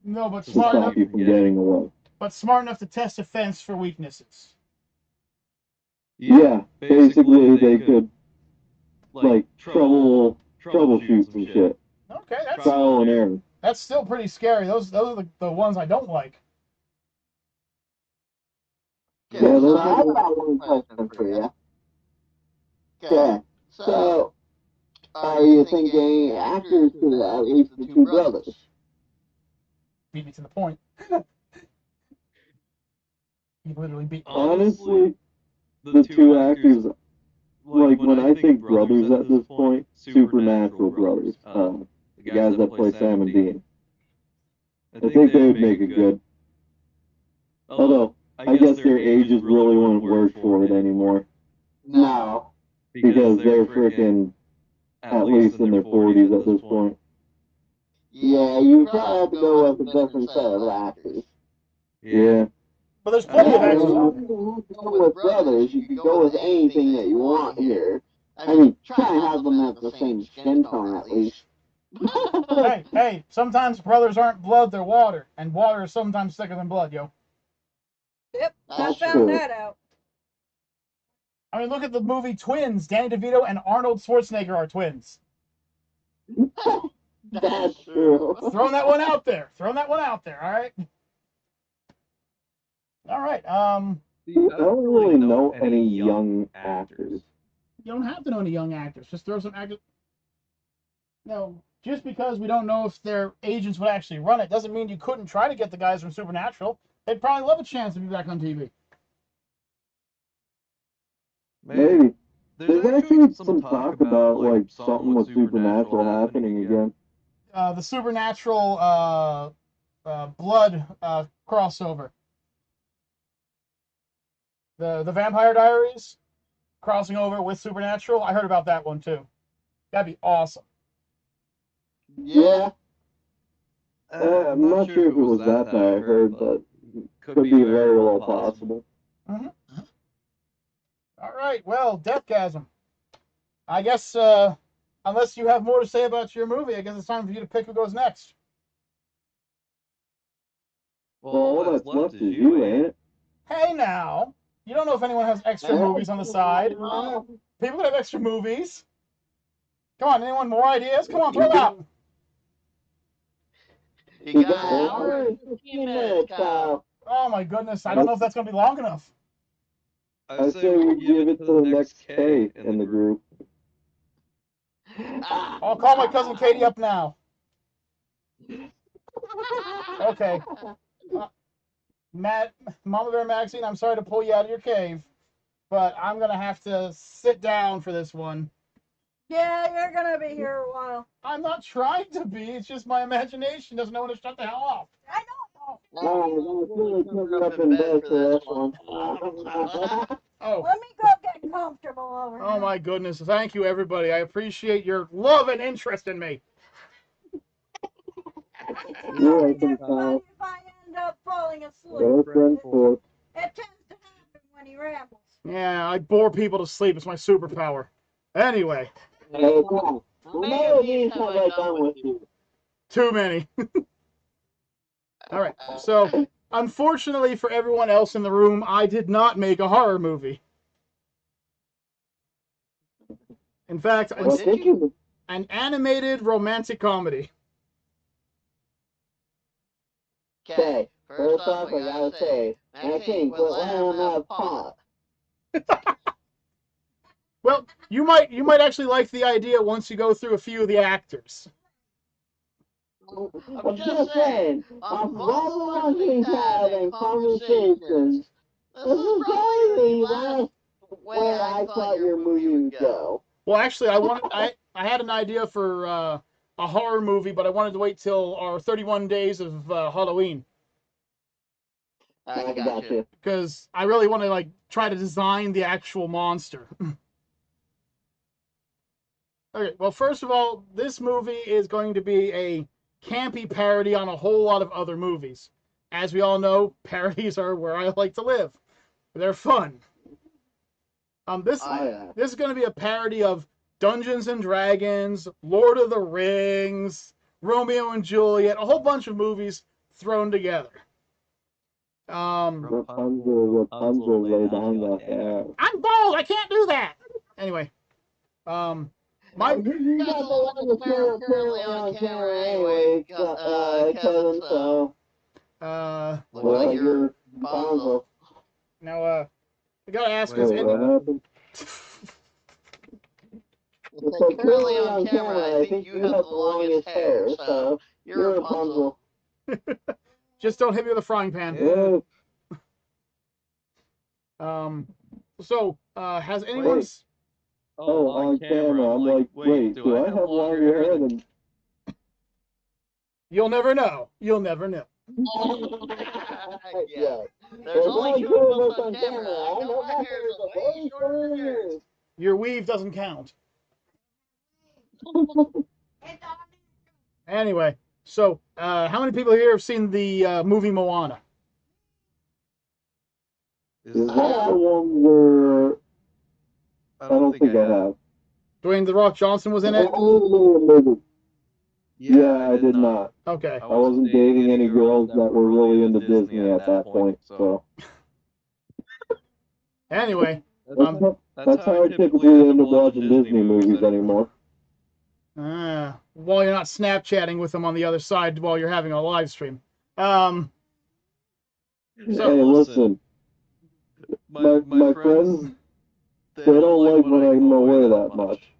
No, but to smart stop enough. you from getting away. But smart enough to test defense for weaknesses. Yeah, basically they could, like, troubleshoot some shit. Okay, that's Trial and error. that's still pretty scary. Those are the ones I don't like. Okay, Yeah, so those I are got one question for you. Okay, so are you thinking actors to at least the two brothers? Beat me to the point. He literally beat me. honestly the two actors. Like, when I think brothers at this point, supernatural brothers. The guys that play Sam and Dean. I think they would make it good. Although, I guess their ages really wouldn't work for it anymore. No. Because they're freaking at least in their 40s at this point. Yeah, you probably have to go with a different set of actors. Yeah. But there's plenty of Yeah, actors. you don't have to go with brothers. You can go with anything that you want here. I mean, try and have them have the same skin tone at least. Hey, sometimes brothers aren't blood, they're water. And water is sometimes thicker than blood, yo. Yep, I That's found true. that out. I mean, look at the movie Twins. Danny DeVito and Arnold Schwarzenegger are twins. That's true. Throwing that one out there. All right? All right. I don't really know any young actors. You don't have to know any young actors. Just throw some actors. No, just because we don't know if their agents would actually run it doesn't mean you couldn't try to get the guys from Supernatural. They'd probably love a chance to be back on TV. Maybe. There's actually some talk about, like, something with Supernatural happening again. The Supernatural blood crossover. The Vampire Diaries crossing over with Supernatural. I heard about that one too. That'd be awesome. Yeah. I'm not sure if it was that I heard, but could be very well possible. Mm-hmm. All right. Well, Deathgasm. I guess unless you have more to say about your movie, I guess it's time for you to pick who goes next. Well, all that's left is you, ain't it? Hey now, you don't know if anyone has extra movies on the side. People could have extra movies. Come on, anyone more ideas? Come on, throw them out. You got an hour and 15 minutes, Kyle. Oh my goodness, I don't know if that's gonna be long enough. I say we give it to the next K in the group. I'll call my cousin Katie up now. Okay. Mamabear Maxine, I'm sorry to pull you out of your cave, but I'm gonna have to sit down for this one. Yeah, you're gonna be here a while. I'm not trying to be. It's just my imagination doesn't know when to shut the hell off. I know. Oh, I'm really covered up in bed for this one. Oh. Let me go get comfortable over here. Oh my goodness. Thank you, everybody. I appreciate your love and interest in me. You're welcome, Kyle. If I end up falling asleep, Go friend for it. it tends to happen when he rambles. Yeah, I bore people to sleep. It's my superpower. Anyway. Hey, Kyle, how many of these have I done with you? Too many. All right. So, Unfortunately for everyone else in the room, I did not make a horror movie. In fact, an animated romantic comedy. Okay, first off, I gotta say, Maxine, quit letting him have pot. Well, you might actually like the idea once you go through a few of the actors. I'm just saying, off of all the ones we've had and conversations, this is probably the last where I thought your movie would go. Well, actually, I had an idea for a horror movie, but I wanted to wait till our 31 days of Halloween. I got you. Because I really want to try to design the actual monster. Okay, well, first of all, this movie is going to be a campy parody on a whole lot of other movies. As we all know, parodies are where I like to live. They're fun. This is going to be a parody of Dungeons and Dragons, Lord of the Rings, Romeo and Juliet, a whole bunch of movies thrown together. Rapunzel lay down the hair. I'm bald. I can't do that. Anyway, You got the longest hair apparently on camera anyway, Kevin, so... looks like you're Rapunzel. Now, I gotta ask, Wait, what happened? So currently on camera, I think you have the longest hair, so you're Rapunzel. Just don't hit me with a frying pan. Yeah. So, has anyone... On camera, I'm like, wait, do I have longer hair than... You'll never know. You'll never know. Yeah. There's only two of us on camera. I know my hair is way shorter than yours. Your weave doesn't count. Anyway, so, how many people here have seen the movie Moana? Is that the one where... I don't think I have. Dwayne "The Rock" Johnson was in it? Yeah, I did not. Okay. I wasn't dating any girls that were really into Disney at that point, so... Anyway. That's how I typically end up watching Disney movies anymore. While you're not Snapchatting with them on the other side while you're having a live stream. Hey, listen. My friends, they don't like when I'm away that much.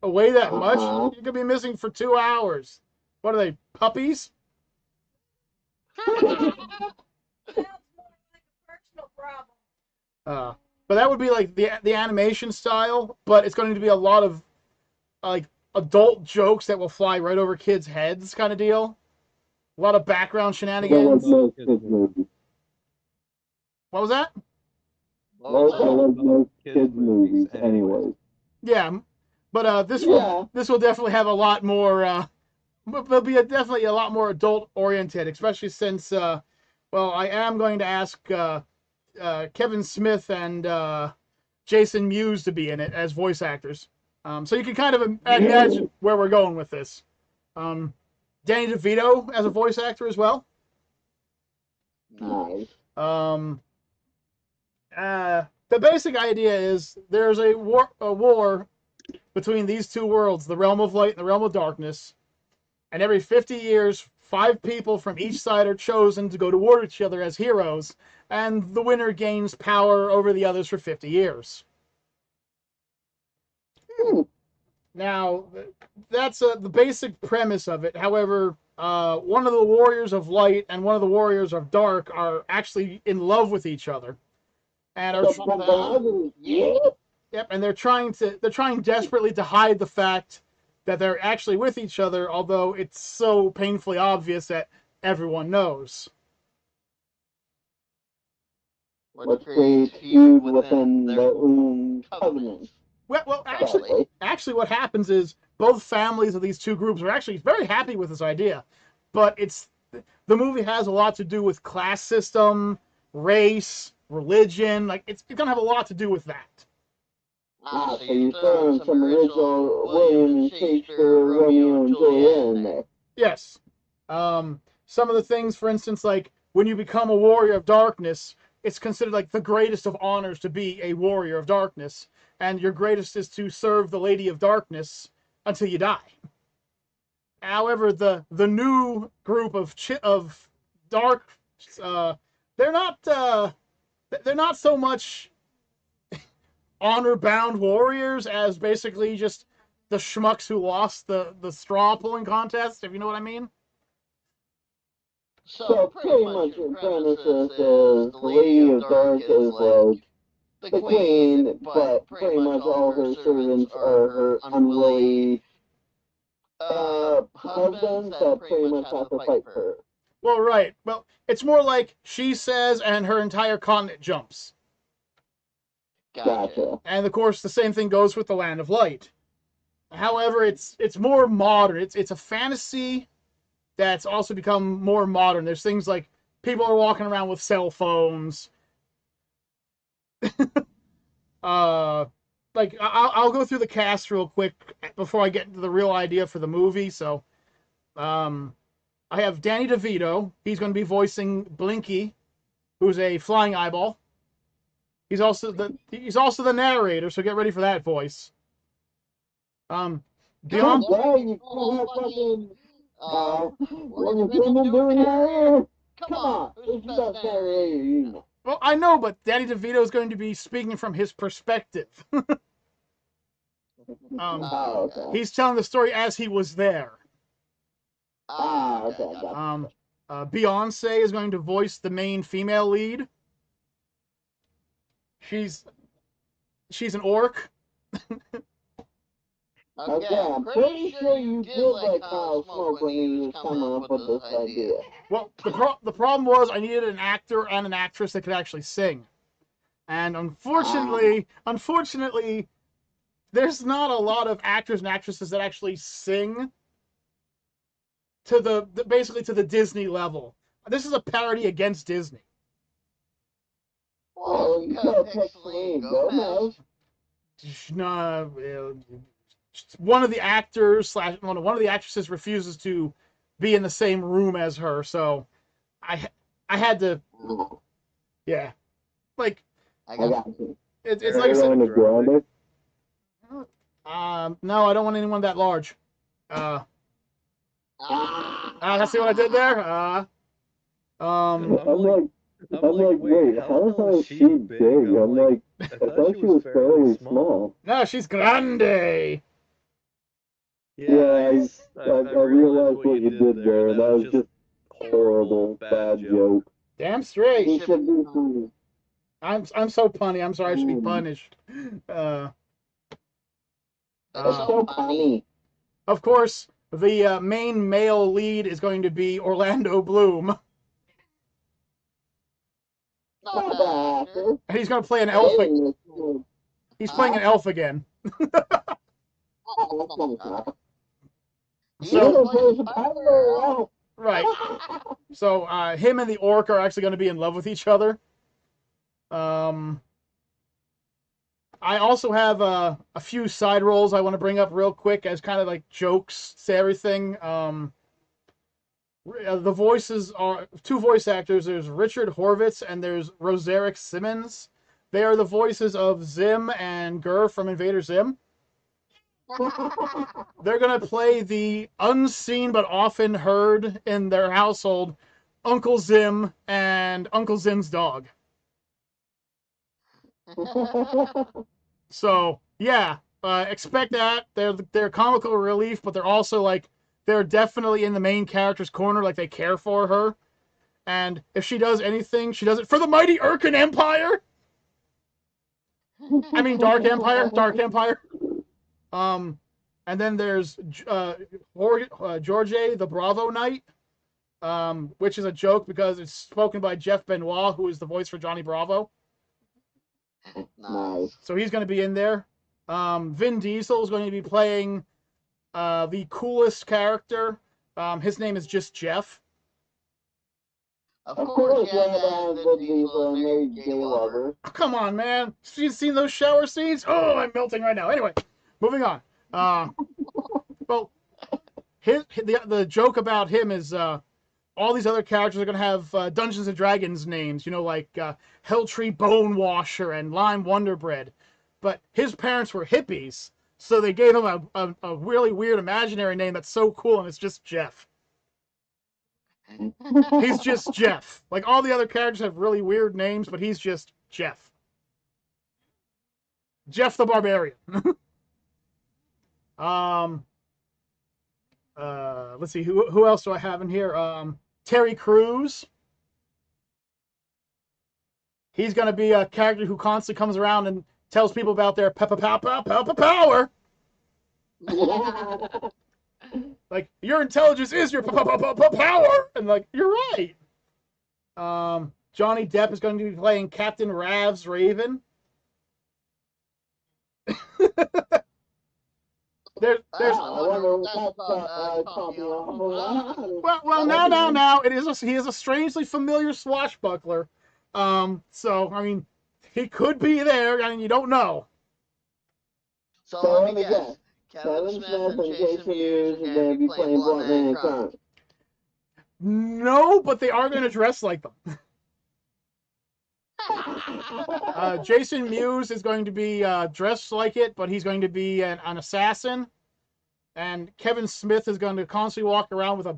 Away that much? You could be missing for 2 hours. What are they, puppies? Sounds more like a personal problem. But that would be like the animation style, but it's going to be a lot of like adult jokes that will fly right over kids' heads kind of deal. A lot of background shenanigans. What was that? I love most kids' movies anyway. Yeah, but this will definitely have a lot more. Will be definitely a lot more adult oriented, especially since well, I am going to ask Kevin Smith and Jason Mewes to be in it as voice actors. So you can kind of imagine where we're going with this. Danny DeVito as a voice actor as well. Nice. The basic idea is there's a war between these two worlds, the realm of light and the realm of darkness. And every 50 years, 5 people from each side are chosen to go to war with each other as heroes, and the winner gains power over the others for 50 years. Now, that's the basic premise of it. However, one of the warriors of light and one of the warriors of dark are actually in love with each other, and are and they're trying desperately to hide the fact that they're actually with each other, although it's so painfully obvious that everyone knows. Which creates feud within their own covenant. Well, actually, what happens is both families of these two groups are actually very happy with this idea, but the movie has a lot to do with class system, race, religion. Like it's gonna have a lot to do with that. So you're throwing some original William and Shakespeare, Romeo and Juliet in there. Yes. some of the things, for instance, like when you become a warrior of darkness, it's considered like the greatest of honors to be a warrior of darkness, and your greatest is to serve the Lady of Darkness until you die. However, the new group of dark, they're not so much honor-bound warriors as basically just the schmucks who lost the straw pulling contest, if you know what I mean. So pretty much your premises is the Lady of Dark is like the queen, but pretty much all her servants are her unwilling husbands that pretty much have to fight for her. Well, right. Well, it's more like she says and her entire continent jumps. Gotcha. And of course, the same thing goes with the Land of Light. However, it's more modern. It's a fantasy that's also become more modern. There's things like people are walking around with cell phones. Like I'll go through the cast real quick before I get into the real idea for the movie. So, I have Danny DeVito. He's going to be voicing Blinky, who's a flying eyeball. He's also the narrator, so get ready for that voice. Beyond. What have you been doing here? Come on, who's the best narrator? Well, I know, but Danny DeVito is going to be speaking from his perspective. Okay. He's telling the story as he was there. Okay. Beyonce is going to voice the main female lead. She's an orc. Okay, I'm pretty sure you did like Kyle Smoke when he was coming up with this idea. Well, the problem was I needed an actor and an actress that could actually sing. And unfortunately, there's not a lot of actors and actresses that actually sing to basically to the Disney level. This is a parody against Disney. Well, you could pick Selena Gomez. One of the actors one of the actresses refuses to be in the same room as her, so I had to, yeah, like I got you. it's like I said, Grande? no, I don't want anyone that large. I see what I did there. I'm like, wait, how the hell is she big? I'm like, I thought she was fairly small. No, she's grande. Yeah, I realized what you did there. That was just horrible, bad joke. Damn straight. He should be funny. I'm so punny. I'm sorry, I should be punished. That's so funny. Of course, the main male lead is going to be Orlando Bloom. Not bad. And he's going to play an elf. He's playing an elf again. So, right. So, him and the orc are actually going to be in love with each other. I also have a few side roles I want to bring up real quick as kind of like jokes to everything. The voices are two voice actors. There's Richard Horvitz and there's Roserick Simmons. They are the voices of Zim and Gur from Invader Zim. They're going to play the unseen but often heard in their household Uncle Zim and Uncle Zim's dog. So, yeah, expect that. They're comical relief, but they're also like, they're definitely in the main character's corner, like they care for her. And if she does anything, she does it for the mighty Urkin Empire. I mean, Dark Empire. And then there's George the Bravo Knight, which is a joke because it's spoken by Jeff Benoit, who is the voice for Johnny Bravo. Nice. So he's going to be in there. Vin Diesel is going to be playing the coolest character. His name is just Jeff. Of course, yeah, Vin Diesel and Mary J. Lover. Oh, come on, man. You've seen those shower scenes? Oh, I'm melting right now. Anyway, moving on. Well, the joke about him is all these other characters are going to have Dungeons and Dragons names, like Helltree Bonewasher and Lime Wonderbread. But his parents were hippies, so they gave him a really weird imaginary name that's so cool, and it's just Jeff. He's just Jeff. Like, all the other characters have really weird names, but he's just Jeff. Jeff the Barbarian. Let's see, who else do I have in here? Terry Crews. He's going to be a character who constantly comes around and tells people about their power. Like, your intelligence is your power, and like, you're right. Johnny Depp is going to be playing Captain Rav's Raven. There's well, now he is a strangely familiar swashbuckler. So I mean, he could be there, and you don't know. So let me guess. Kevin Smith and Jason Mewes are going to be playing Blunt Man and Chronic. No, but they are going to dress like them. Jason Mewes is going to be dressed like it, but he's going to be an assassin. And Kevin Smith is going to constantly walk around with a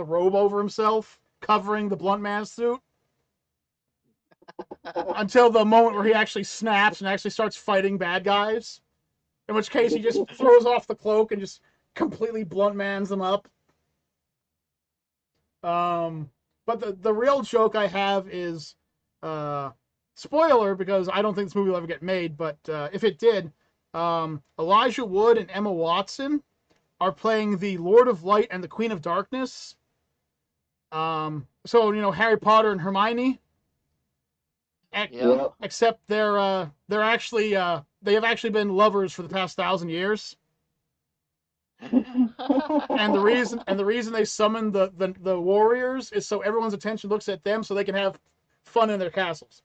robe over himself, covering the Blunt Man suit. Until the moment where he actually snaps and actually starts fighting bad guys. In which case he just throws off the cloak and just completely Blunt Mans them up. But the real joke I have is, spoiler, because I don't think this movie will ever get made, but if it did, Elijah Wood and Emma Watson are playing the Lord of Light and the Queen of Darkness. So, Harry Potter and Hermione. Except they're actually they have actually been lovers for the past 1,000 years. and the reason they summon the warriors is so everyone's attention looks at them so they can have fun in their castles.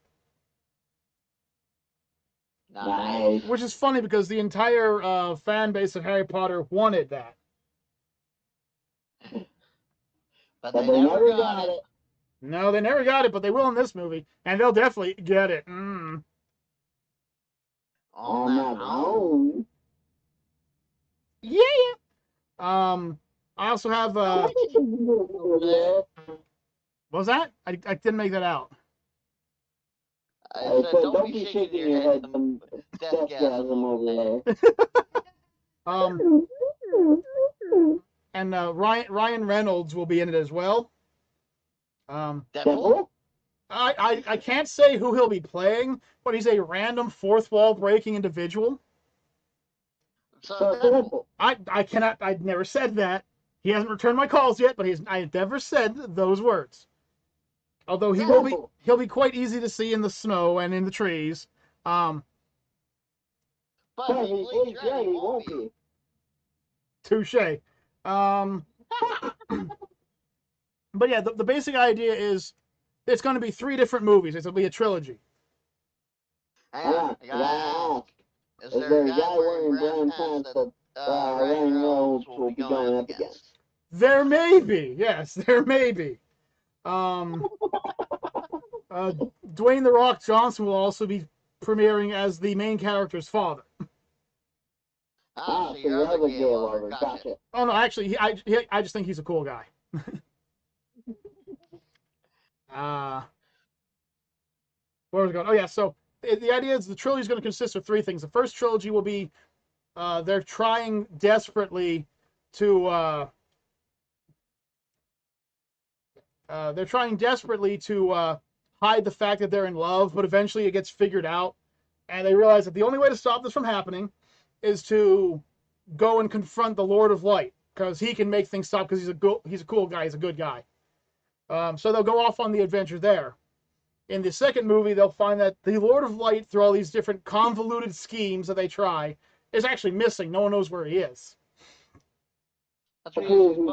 Nice. Which is funny because the entire fan base of Harry Potter wanted that. But they never got it. No, they never got it, but they will in this movie, and they'll definitely get it. On that own. Yeah. I also have what was that? I didn't make that out. I said, don't be shaking your head. Deathgasm over there. And Ryan Reynolds will be in it as well. Devil? I can't say who he'll be playing, but he's a random fourth wall breaking individual. So I'd never said that. He hasn't returned my calls yet, but I never said those words. Although he'll be quite easy to see in the snow and in the trees. But he won't be. Touche. But yeah, the basic idea is it's going to be 3 different movies. It'll be a trilogy. Is there a guy wearing brown pants that Ryan Reynolds will be going up against? There may be. Yes, there may be. Dwayne The Rock Johnson will also be premiering as the main character's father. So you're the gay lover. Gotcha. Oh no, actually, I just think he's a cool guy. Where was it going? Oh yeah, so the idea is the trilogy is going to consist of 3 things. The first trilogy will be they're trying desperately to hide the fact that they're in love, but eventually it gets figured out, and they realize that the only way to stop this from happening is to go and confront the Lord of Light, because he can make things stop because he's a cool guy, he's a good guy. So they'll go off on the adventure there. In the second movie, they'll find that the Lord of Light, through all these different convoluted schemes that they try, is actually missing. No one knows where he is. That's Lord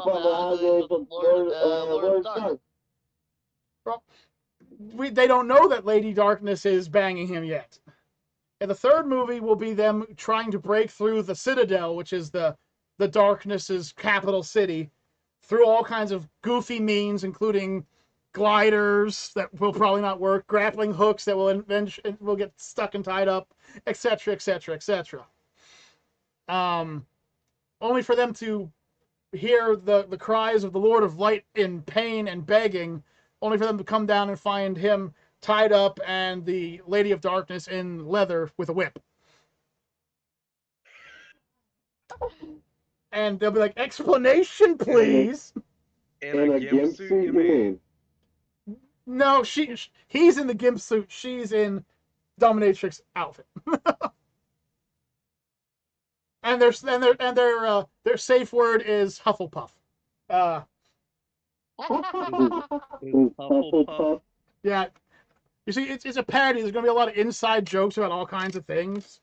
Dark. Well, they don't know that Lady Darkness is banging him yet. And the third movie will be them trying to break through the Citadel, which is the Darkness's capital city, through all kinds of goofy means, including gliders that will probably not work, grappling hooks that will get stuck and tied up, etc., etc., etc. Only for them to hear the cries of the Lord of Light in pain and begging, only for them to come down and find him tied up and the Lady of Darkness in leather with a whip. And they'll be like, explanation, please. In a gimp suit, you mean? No, he's in the gimp suit. She's in dominatrix outfit. and their safe word is Hufflepuff. Hufflepuff. Yeah, you see, it's a parody. There's gonna be a lot of inside jokes about all kinds of things.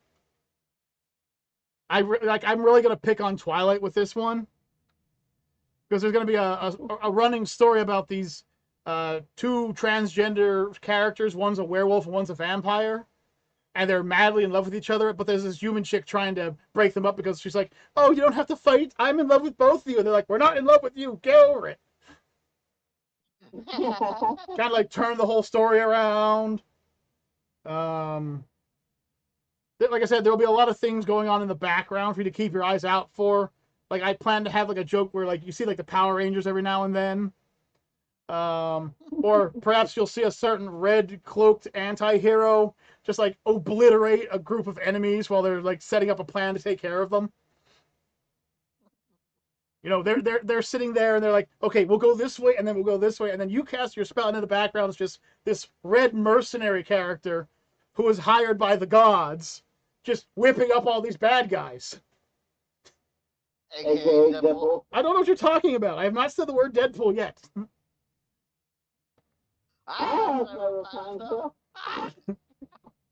I'm really gonna pick on Twilight with this one because there's gonna be a running story about these two transgender characters. One's a werewolf and one's a vampire, and they're madly in love with each other. But there's this human chick trying to break them up because she's like, "Oh, you don't have to fight. I'm in love with both of you." And they're like, "We're not in love with you. Get over it." Kind of like turn the whole story around. Like I said, there'll be a lot of things going on in the background for you to keep your eyes out for. Like I plan to have like a joke where like you see like the Power Rangers every now and then. Or perhaps you'll see a certain red cloaked anti-hero just like obliterate a group of enemies while they're like setting up a plan to take care of them. You know, they're sitting there and they're like, okay, we'll go this way and then we'll go this way, and then you cast your spell, and in the background is just this red mercenary character who is hired by the gods, just whipping up all these bad guys. AKA Deadpool. I don't know what you're talking about. I have not said the word Deadpool yet.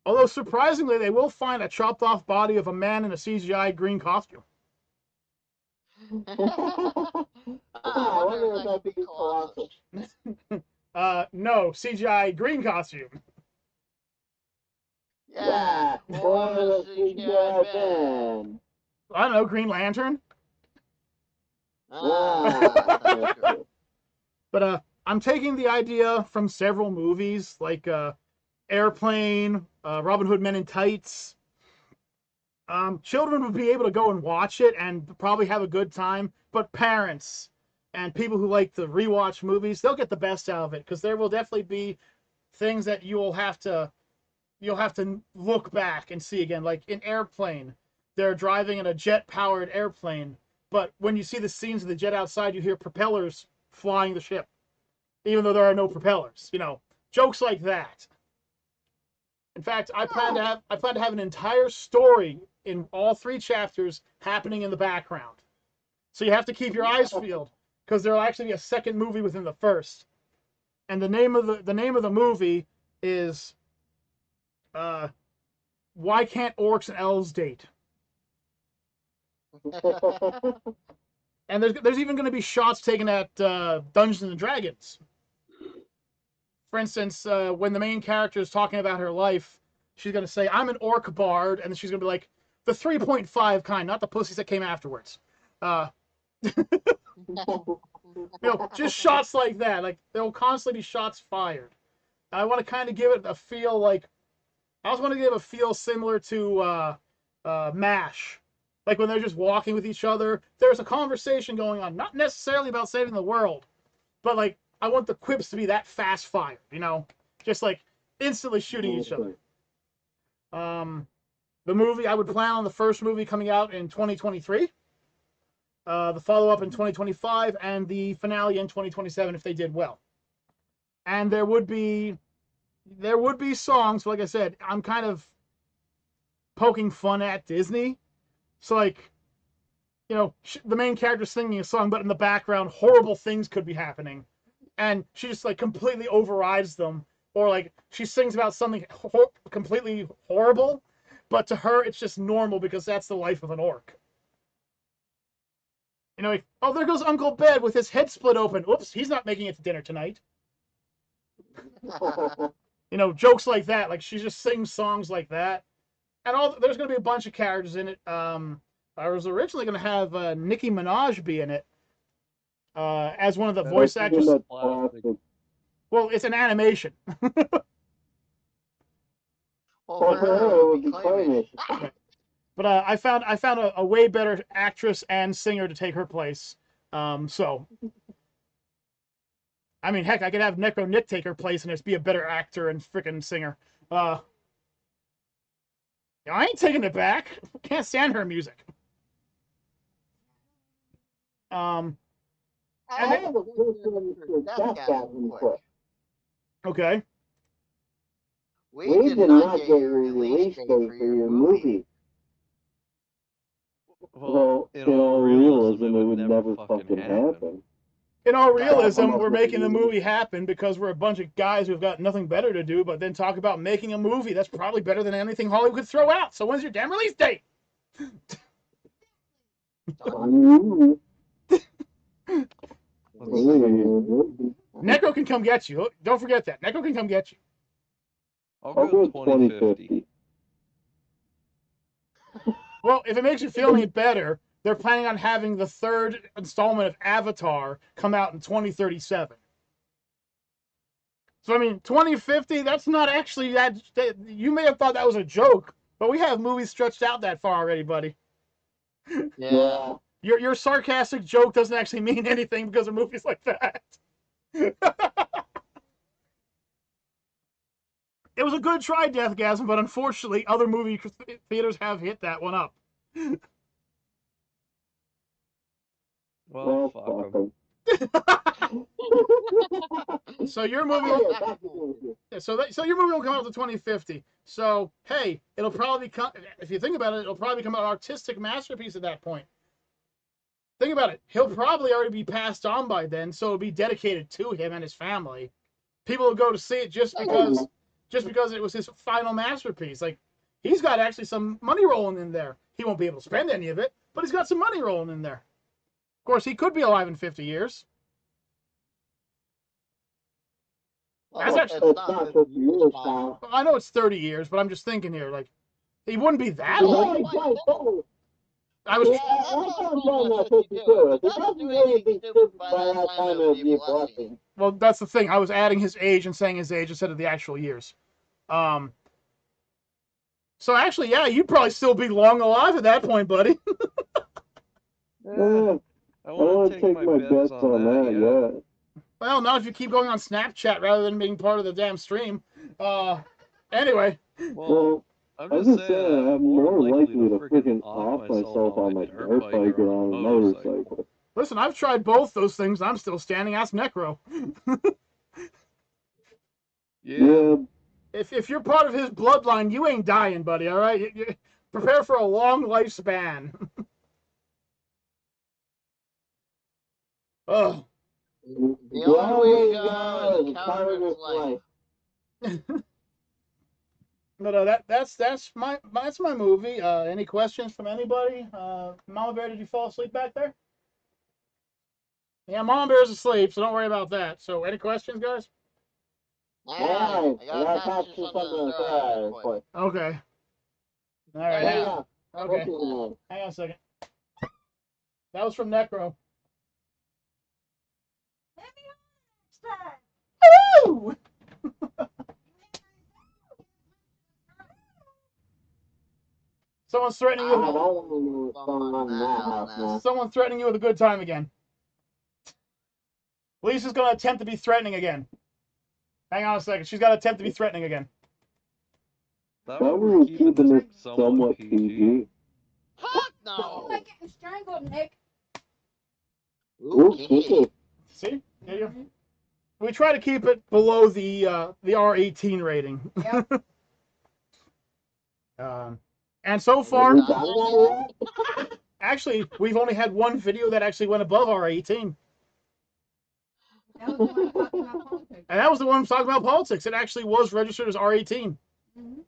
Although surprisingly, they will find a chopped off body of a man in a CGI green costume. I wonder if that'd be Colossus. No, CGI green costume. Yeah, or the CGI Ben. I don't know, Green Lantern. But I'm taking the idea from several movies like Airplane, Robin Hood Men in Tights. Children would be able to go and watch it and probably have a good time, but parents and people who like to rewatch movies, they'll get the best out of it because there will definitely be things that you'll have to look back and see again. Like in Airplane, they're driving in a jet-powered airplane, but when you see the scenes of the jet outside, you hear propellers flying the ship, even though there are no propellers. You know, jokes like that. In fact, I plan to have an entire story in all 3 chapters happening in the background. So you have to keep your eyes peeled because there'll actually be a second movie within the first. And the name of the movie is Why Can't Orcs and Elves Date? And there's even going to be shots taken at Dungeons and Dragons. For instance, when the main character is talking about her life, she's going to say, "I'm an orc bard," and then she's going to be like, "The 3.5 kind, not the pussies that came afterwards." Just shots like that. Like, there will constantly be shots fired. I want to kind of give it a feel like, I also want to give a feel similar to MASH. Like when they're just walking with each other, there's a conversation going on, not necessarily about saving the world, but like, I want the quips to be that fast fired, just like instantly shooting each other. The movie, I would plan on the first movie coming out in 2023, the follow-up in 2025, and the finale in 2027 if they did well. And there would be songs, like I said, I'm kind of poking fun at Disney. So like, the main character's singing a song, but in the background, horrible things could be happening. And she just like completely overrides them, or like she sings about something completely horrible, but to her it's just normal because that's the life of an orc. Like, oh, there goes Uncle Ben with his head split open. Oops, he's not making it to dinner tonight. Jokes like that. Like she just sings songs like that, and there's going to be a bunch of characters in it. I was originally going to have Nicki Minaj be in it, as one of the That's voice just actors. plastic. Well, it's an animation. Well, for her, it would be claymation. But I found a way better actress and singer to take her place. So, I mean, heck, I could have NecroNicks take her place and just be a better actor and freaking singer. I ain't taking it back. Can't stand her music. I And have a question for Deathgasm quick. Okay. We did not get your release date for your movie. Well, in all realism, it would never fucking happen. In all realism, we're making the movie happen because we're a bunch of guys who've got nothing better to do but then talk about making a movie. That's probably better than anything Hollywood could throw out. So when's your damn release date? Necro can come get you. Don't forget that. Necro can come get you. I'll go 2050. Well, if it makes you feel any better, they're planning on having the third installment of Avatar come out in 2037. So, I mean, 2050, that's not actually that. You may have thought that was a joke, but we have movies stretched out that far already, buddy. Yeah. Your sarcastic joke doesn't actually mean anything because of movies like that. It was a good try, Deathgasm, but unfortunately, other movie theaters have hit that one up. Well, fuck them. So your movie your movie will come out to 2050. So hey, it'll probably come. If you think about it, it'll probably become an artistic masterpiece at that point. Think about it. He'll probably already be passed on by then, so it'll be dedicated to him and his family. People will go to see it just because it was his final masterpiece. Like, he's got actually some money rolling in there. He won't be able to spend any of it, but he's got some money rolling in there. Of course, he could be alive in 50 years. Well, it's not 50 years now. I know it's 30 years, but I'm just thinking here, like, he wouldn't be that old. I was. Yeah, that's what I'm talking about 52. If he doesn't do anything stupid by that time, it would be a blessing. Well, that's the thing. I was adding his age and saying his age instead of the actual years. So actually, yeah, you'd probably still be long alive at that point, buddy. I want to take my bets on that, yeah. Well, not if you keep going on Snapchat rather than being part of the damn stream. Anyway. Well, I'm just saying, I'm more likely to freaking off myself on my dirt bike or on a motorcycle. Listen, I've tried both those things. I'm still standing. Ask Necro. Yeah. If you're part of his bloodline, you ain't dying, buddy. All right. You prepare for a long lifespan. Oh. The only way to go is coward's life. But that's my movie. Any questions from anybody? Mamabear, did you fall asleep back there? Yeah, Mamabear's asleep, so don't worry about that. So, any questions, guys? I gotta pass you something quick. Okay. All right. Hang on. Okay. Hang on a second. That was from Necro. Woo! Someone's threatening you. Someone's threatening you with a good time again. Lisa's gonna attempt to be threatening again. Hang on a second. She's got to attempt to be threatening again. Thought we were keeping this somewhat PG. Fuck no! I'm getting strangled, Nick. Okay. See? There you go. We try to keep it below the R18 rating. Yep. And so far, actually, we've only had one video that actually went above R18. That was the one talking about politics. And that was the one talking about politics. It actually was registered as R18. Mm-hmm.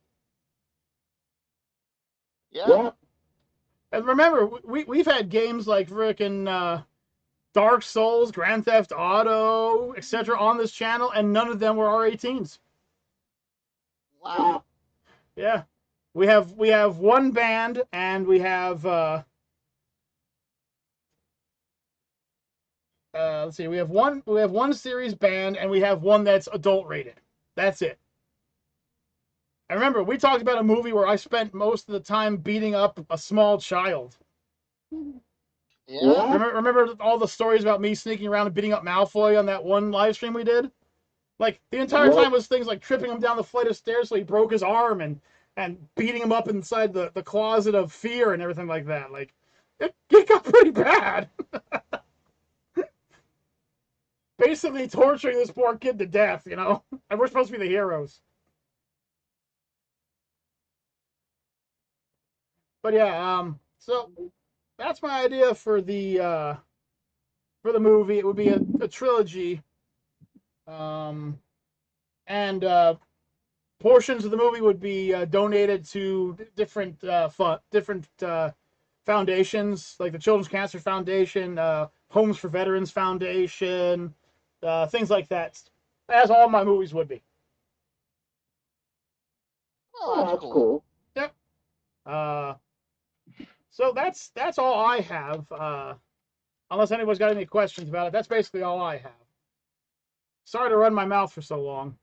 Yeah. And remember, we've had games like frickin' Dark Souls, Grand Theft Auto, etc. on this channel, and none of them were R18s. Wow. Yeah. We have one band, and we have let's see. We have one series banned, and we have one that's adult rated. That's it. And remember, we talked about a movie where I spent most of the time beating up a small child. Yeah. Remember all the stories about me sneaking around and beating up Malfoy on that one live stream we did? Like, the entire time was things like tripping him down the flight of stairs so he broke his arm and beating him up inside the closet of fear and everything like that. Like, it got pretty bad. Basically torturing this poor kid to death, you know? And we're supposed to be the heroes. But yeah, so that's my idea for the movie. It would be a trilogy. And portions of the movie would be donated to different foundations, like the Children's Cancer Foundation, Homes for Veterans Foundation, things like that, as all my movies would be. Oh, that's cool. Yep. So that's all I have. Unless anybody's got any questions about it, that's basically all I have. Sorry to run my mouth for so long.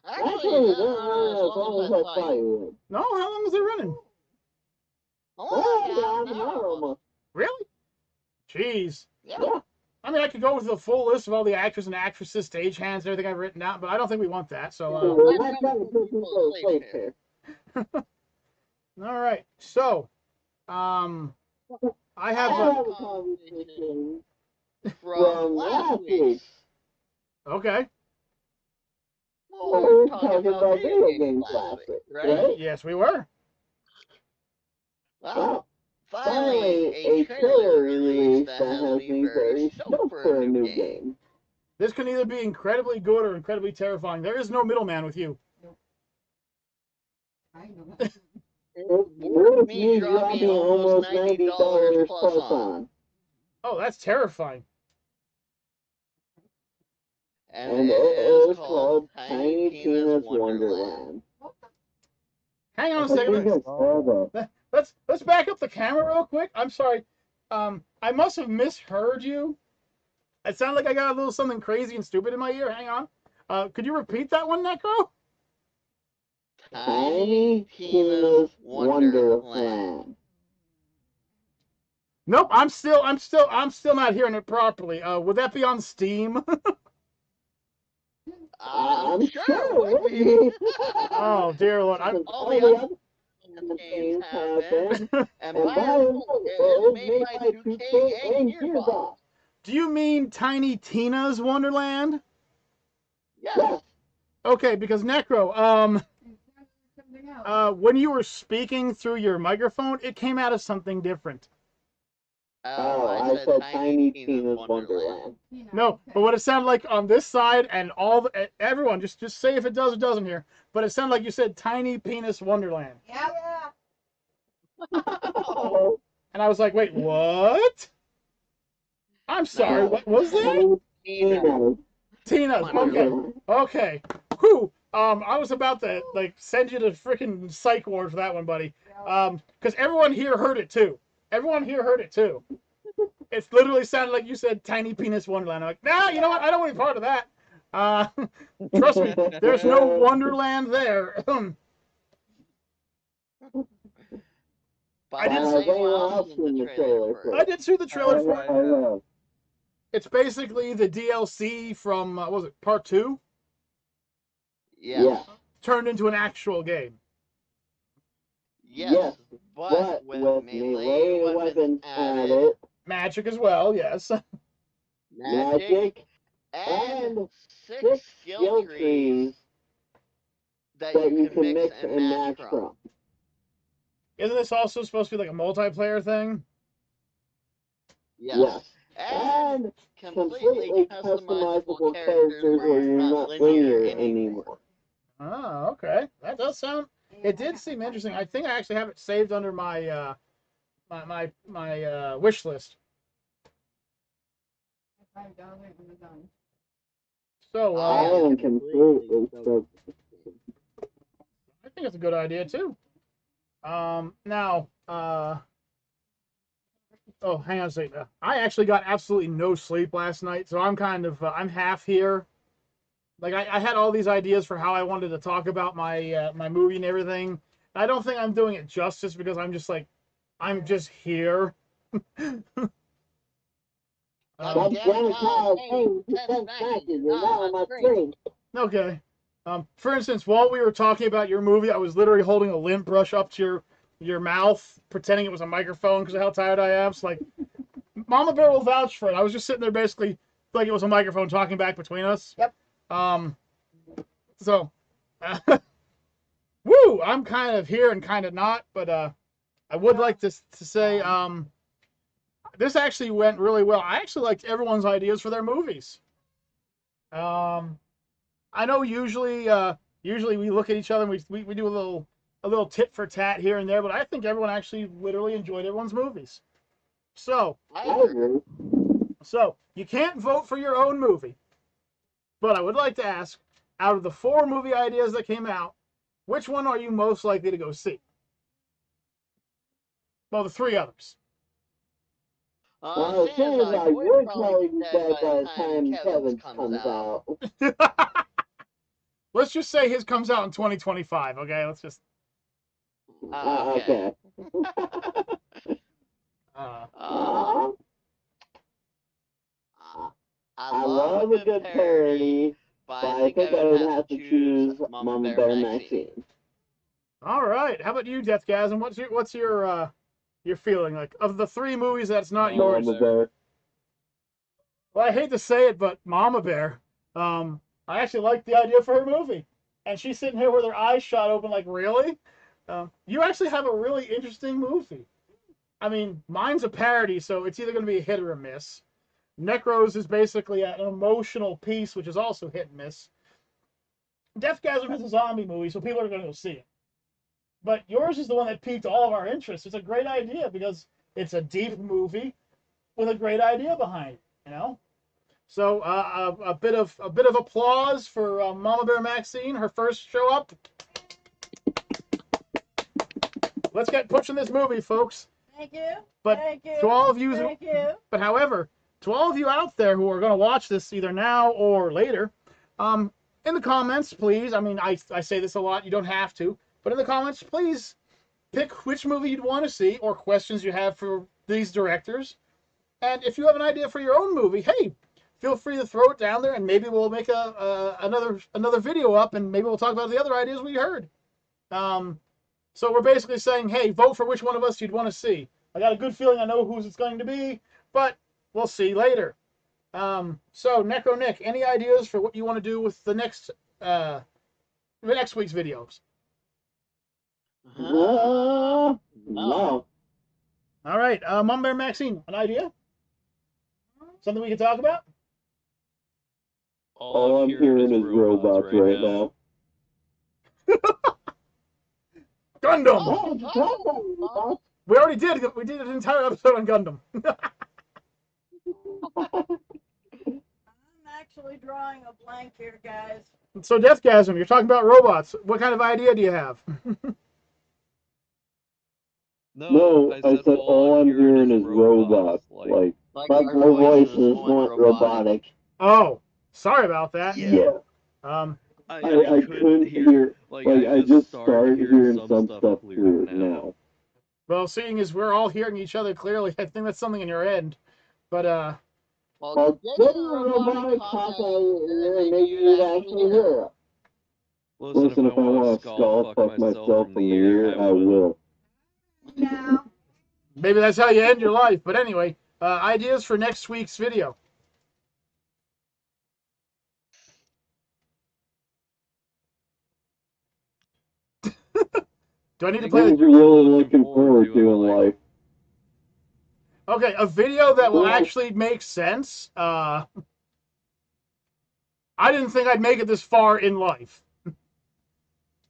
Actually, as long as I thought you would. No, how long was it running? Oh, half an hour almost. Really? Jeez. Yeah. I mean, I could go with the full list of all the actors and actresses, stagehands, and everything I've written down, but I don't think we want that. So, all right. So, I have a conversation from last week. Okay. Well, we were talking about video games last week, right? Yes, we were. Well, finally, a trailer released that has me very stoked for a new game. This can either be incredibly good or incredibly terrifying. There is no middleman with you. I know. It's worth me dropping almost $90 plus on. Oh, that's terrifying. And it is called Tiny Tina's Wonderland. Hang on a second. Let's back up the camera real quick. I'm sorry. I must have misheard you. It sounded like I got a little something crazy and stupid in my ear. Hang on. Could you repeat that one, Necro? Tiny Tina's Wonderland. Nope, I'm still not hearing it properly. Would that be on Steam? I'm sure it would be. Oh dear Lord! All the other games have been, and by the way, it is made by 2K and Gearbox. Do you mean Tiny Tina's Wonderland? Yes. Okay, because Necro, when you were speaking through your microphone, it came out as something different. Oh, I said Tiny Tina's Wonderland. No, but what it sounded like on this side and everyone, just say if it does or doesn't here. But it sounded like you said Tiny Penis Wonderland. Yeah. And I was like, wait, what? I'm sorry, what was that? Tina's. Okay. Whew. I was about to send you to freaking psych ward for that one, buddy. Because everyone here heard it too. It literally sounded like you said Tiny Penis Wonderland. I'm like, nah, you know what? I don't want to be part of that. Trust me, there's no Wonderland there. I did see the trailer for it. It's basically the DLC from, what was it, Part 2? Yeah. Turned into an actual game. Yes, but with melee weapons added. Magic as well, yes. Magic and 6 skill trees that you can mix and match from. Isn't this also supposed to be like a multiplayer thing? Yes. And completely customizable characters where you're not linear anymore. Oh, okay. That does sound... It did seem interesting. I think I actually have it saved under my my wish list. So I am completely stoked. I think it's a good idea too. Now Oh, hang on a second. I actually got absolutely no sleep last night, so I'm kind of I'm half here. Like I had all these ideas for how I wanted to talk about my my movie and everything. I don't think I'm doing it justice because I'm just like I'm just here. God damn it, Kyle, hey, 10 seconds, you're not on my screen. Okay. For instance, while we were talking about your movie, I was literally holding a lint brush up to your mouth, pretending it was a microphone because of how tired I am. So like, Mamabear will vouch for it. I was just sitting there basically like it was a microphone talking back between us. Yep. So, woo! I'm kind of here and kind of not, but I would like to say this actually went really well. I actually liked everyone's ideas for their movies. I know usually we look at each other and we do a little tit for tat here and there, but I think everyone actually literally enjoyed everyone's movies. So you can't vote for your own movie, but I would like to ask, out of the 4 movie ideas that came out, which one are you most likely to go see? Well, the 3 others. Well, it seems like we're probably dead by the time Kevin's comes out. Let's just say his comes out in 2025, okay? Let's just... Okay. I love a good parody, but I think I would have to choose Mamabear Maxine. All right. How about you, Deathgasm? What's your feeling like of the 3 movies that's not yours? Mamabear. Well, I hate to say it, but Mamabear. I actually like the idea for her movie, and she's sitting here with her eyes shot open, like, really? You actually have a really interesting movie. I mean, mine's a parody, so it's either going to be a hit or a miss. Necros is basically an emotional piece, which is also hit and miss. Deathgasm is a zombie movie, so people are going to go see it. But yours is the one that piqued all of our interest. It's a great idea because it's a deep movie with a great idea behind it, you know? So a bit of applause for Mamabear Maxine, her first show up. Let's get pushing this movie, folks. Thank you. But Thank you. to all of you, Thank you. But however, to all of you out there who are going to watch this either now or later, in the comments, please. I mean, I say this a lot. You don't have to, but in the comments, please pick which movie you'd want to see or questions you have for these directors. And if you have an idea for your own movie, hey, feel free to throw it down there, and maybe we'll make another video up, and maybe we'll talk about the other ideas we heard. So we're basically saying, hey, vote for which one of us you'd want to see. I got a good feeling I know whose it's going to be, but we'll see later. So NecroNick, any ideas for what you want to do with the next week's videos? No. All right, Mamabear Maxine, an idea? Something we can talk about? All I'm hearing is robots right now. Gundam! Oh, We already did. We did an entire episode on Gundam. I'm actually drawing a blank here, guys. So, Deathgasm, you're talking about robots. What kind of idea do you have? No, I said all I'm hearing is robots. Like our voices went robotic. Oh, sorry about that. Yeah. I couldn't hear. Like I just started hearing some stuff clear now. Well, seeing as we're all hearing each other clearly, I think that's something in your end. But Well, getting a robotic cop out here and maybe you'd actually hear it. Listen, if I want to skull fuck myself from the ear, I will. No. maybe that's how you end your life. But anyway, ideas for next week's video. Do I need to play? Things you're really looking forward to in life. Okay, a video that will actually make sense. I didn't think I'd make it this far in life.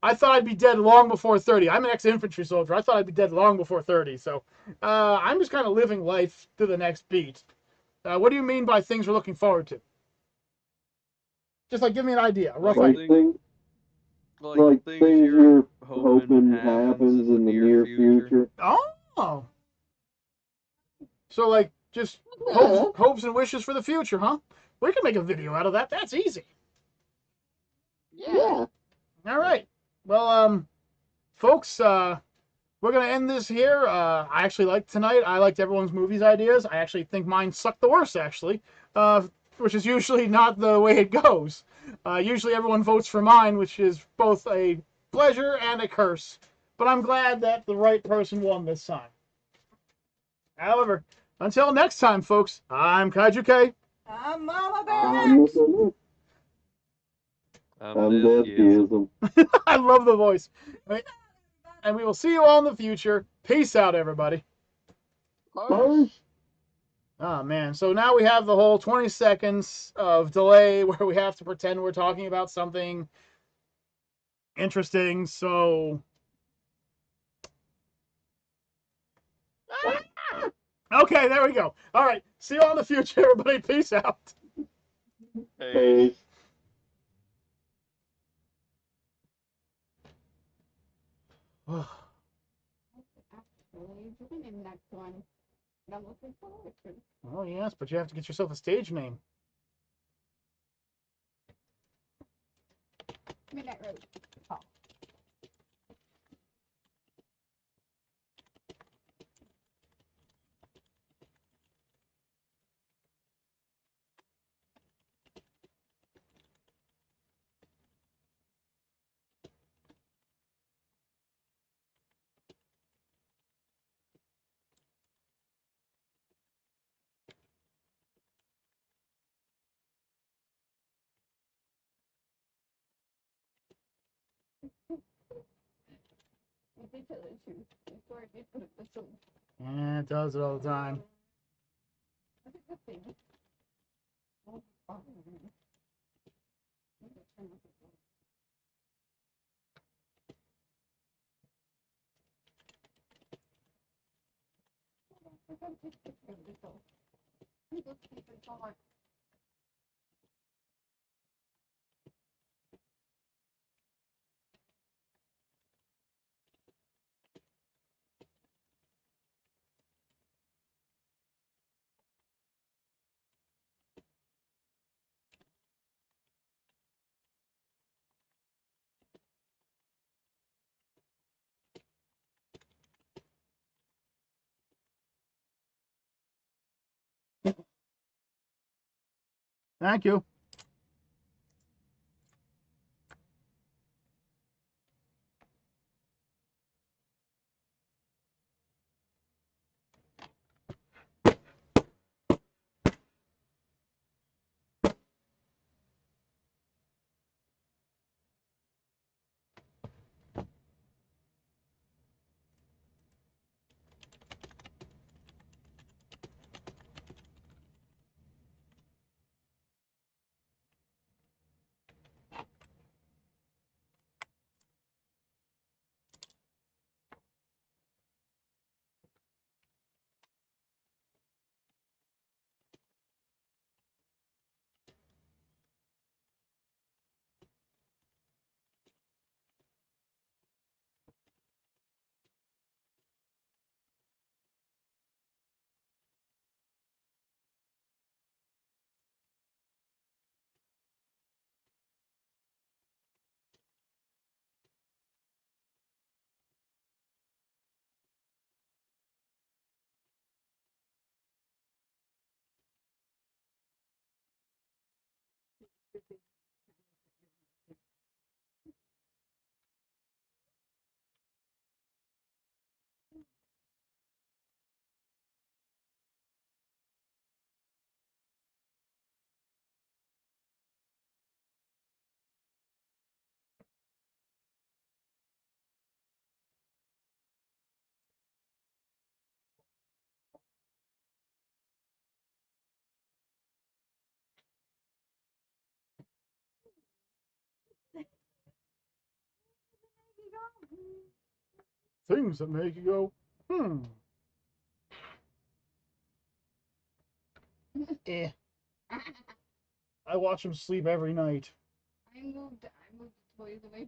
I thought I'd be dead long before 30. I'm an ex-infantry soldier. I thought I'd be dead long before 30. So I'm just kind of living life to the next beat. What do you mean by things we're looking forward to? Just like give me an idea, a rough idea. Like things you're hoping happens in the near future. Oh. So, like, just hopes and wishes for the future, huh? We can make a video out of that. That's easy. Yeah. All right. Well, folks, we're gonna end this here. I actually liked tonight. I liked everyone's movies ideas. I actually think mine sucked the worst, actually, which is usually not the way it goes. Usually everyone votes for mine, which is both a pleasure and a curse. But I'm glad that the right person won this time. However, until next time, folks, I'm KaijuK. I'm Mamabear. I'm Deathgasm. I love the voice. And we will see you all in the future. Peace out, everybody. First, Oh, man. So now we have the whole 20 seconds of delay where we have to pretend we're talking about something interesting. So. Okay, there we go. All right. See you all in the future, everybody. Peace out. Hey. Oh, yes, but you have to get yourself a stage name. Midnight Road. Oh. Yeah, it does it all the time. Thank you. Things that make you go, hmm. Eh. I watch him sleep every night. I moved the toys away from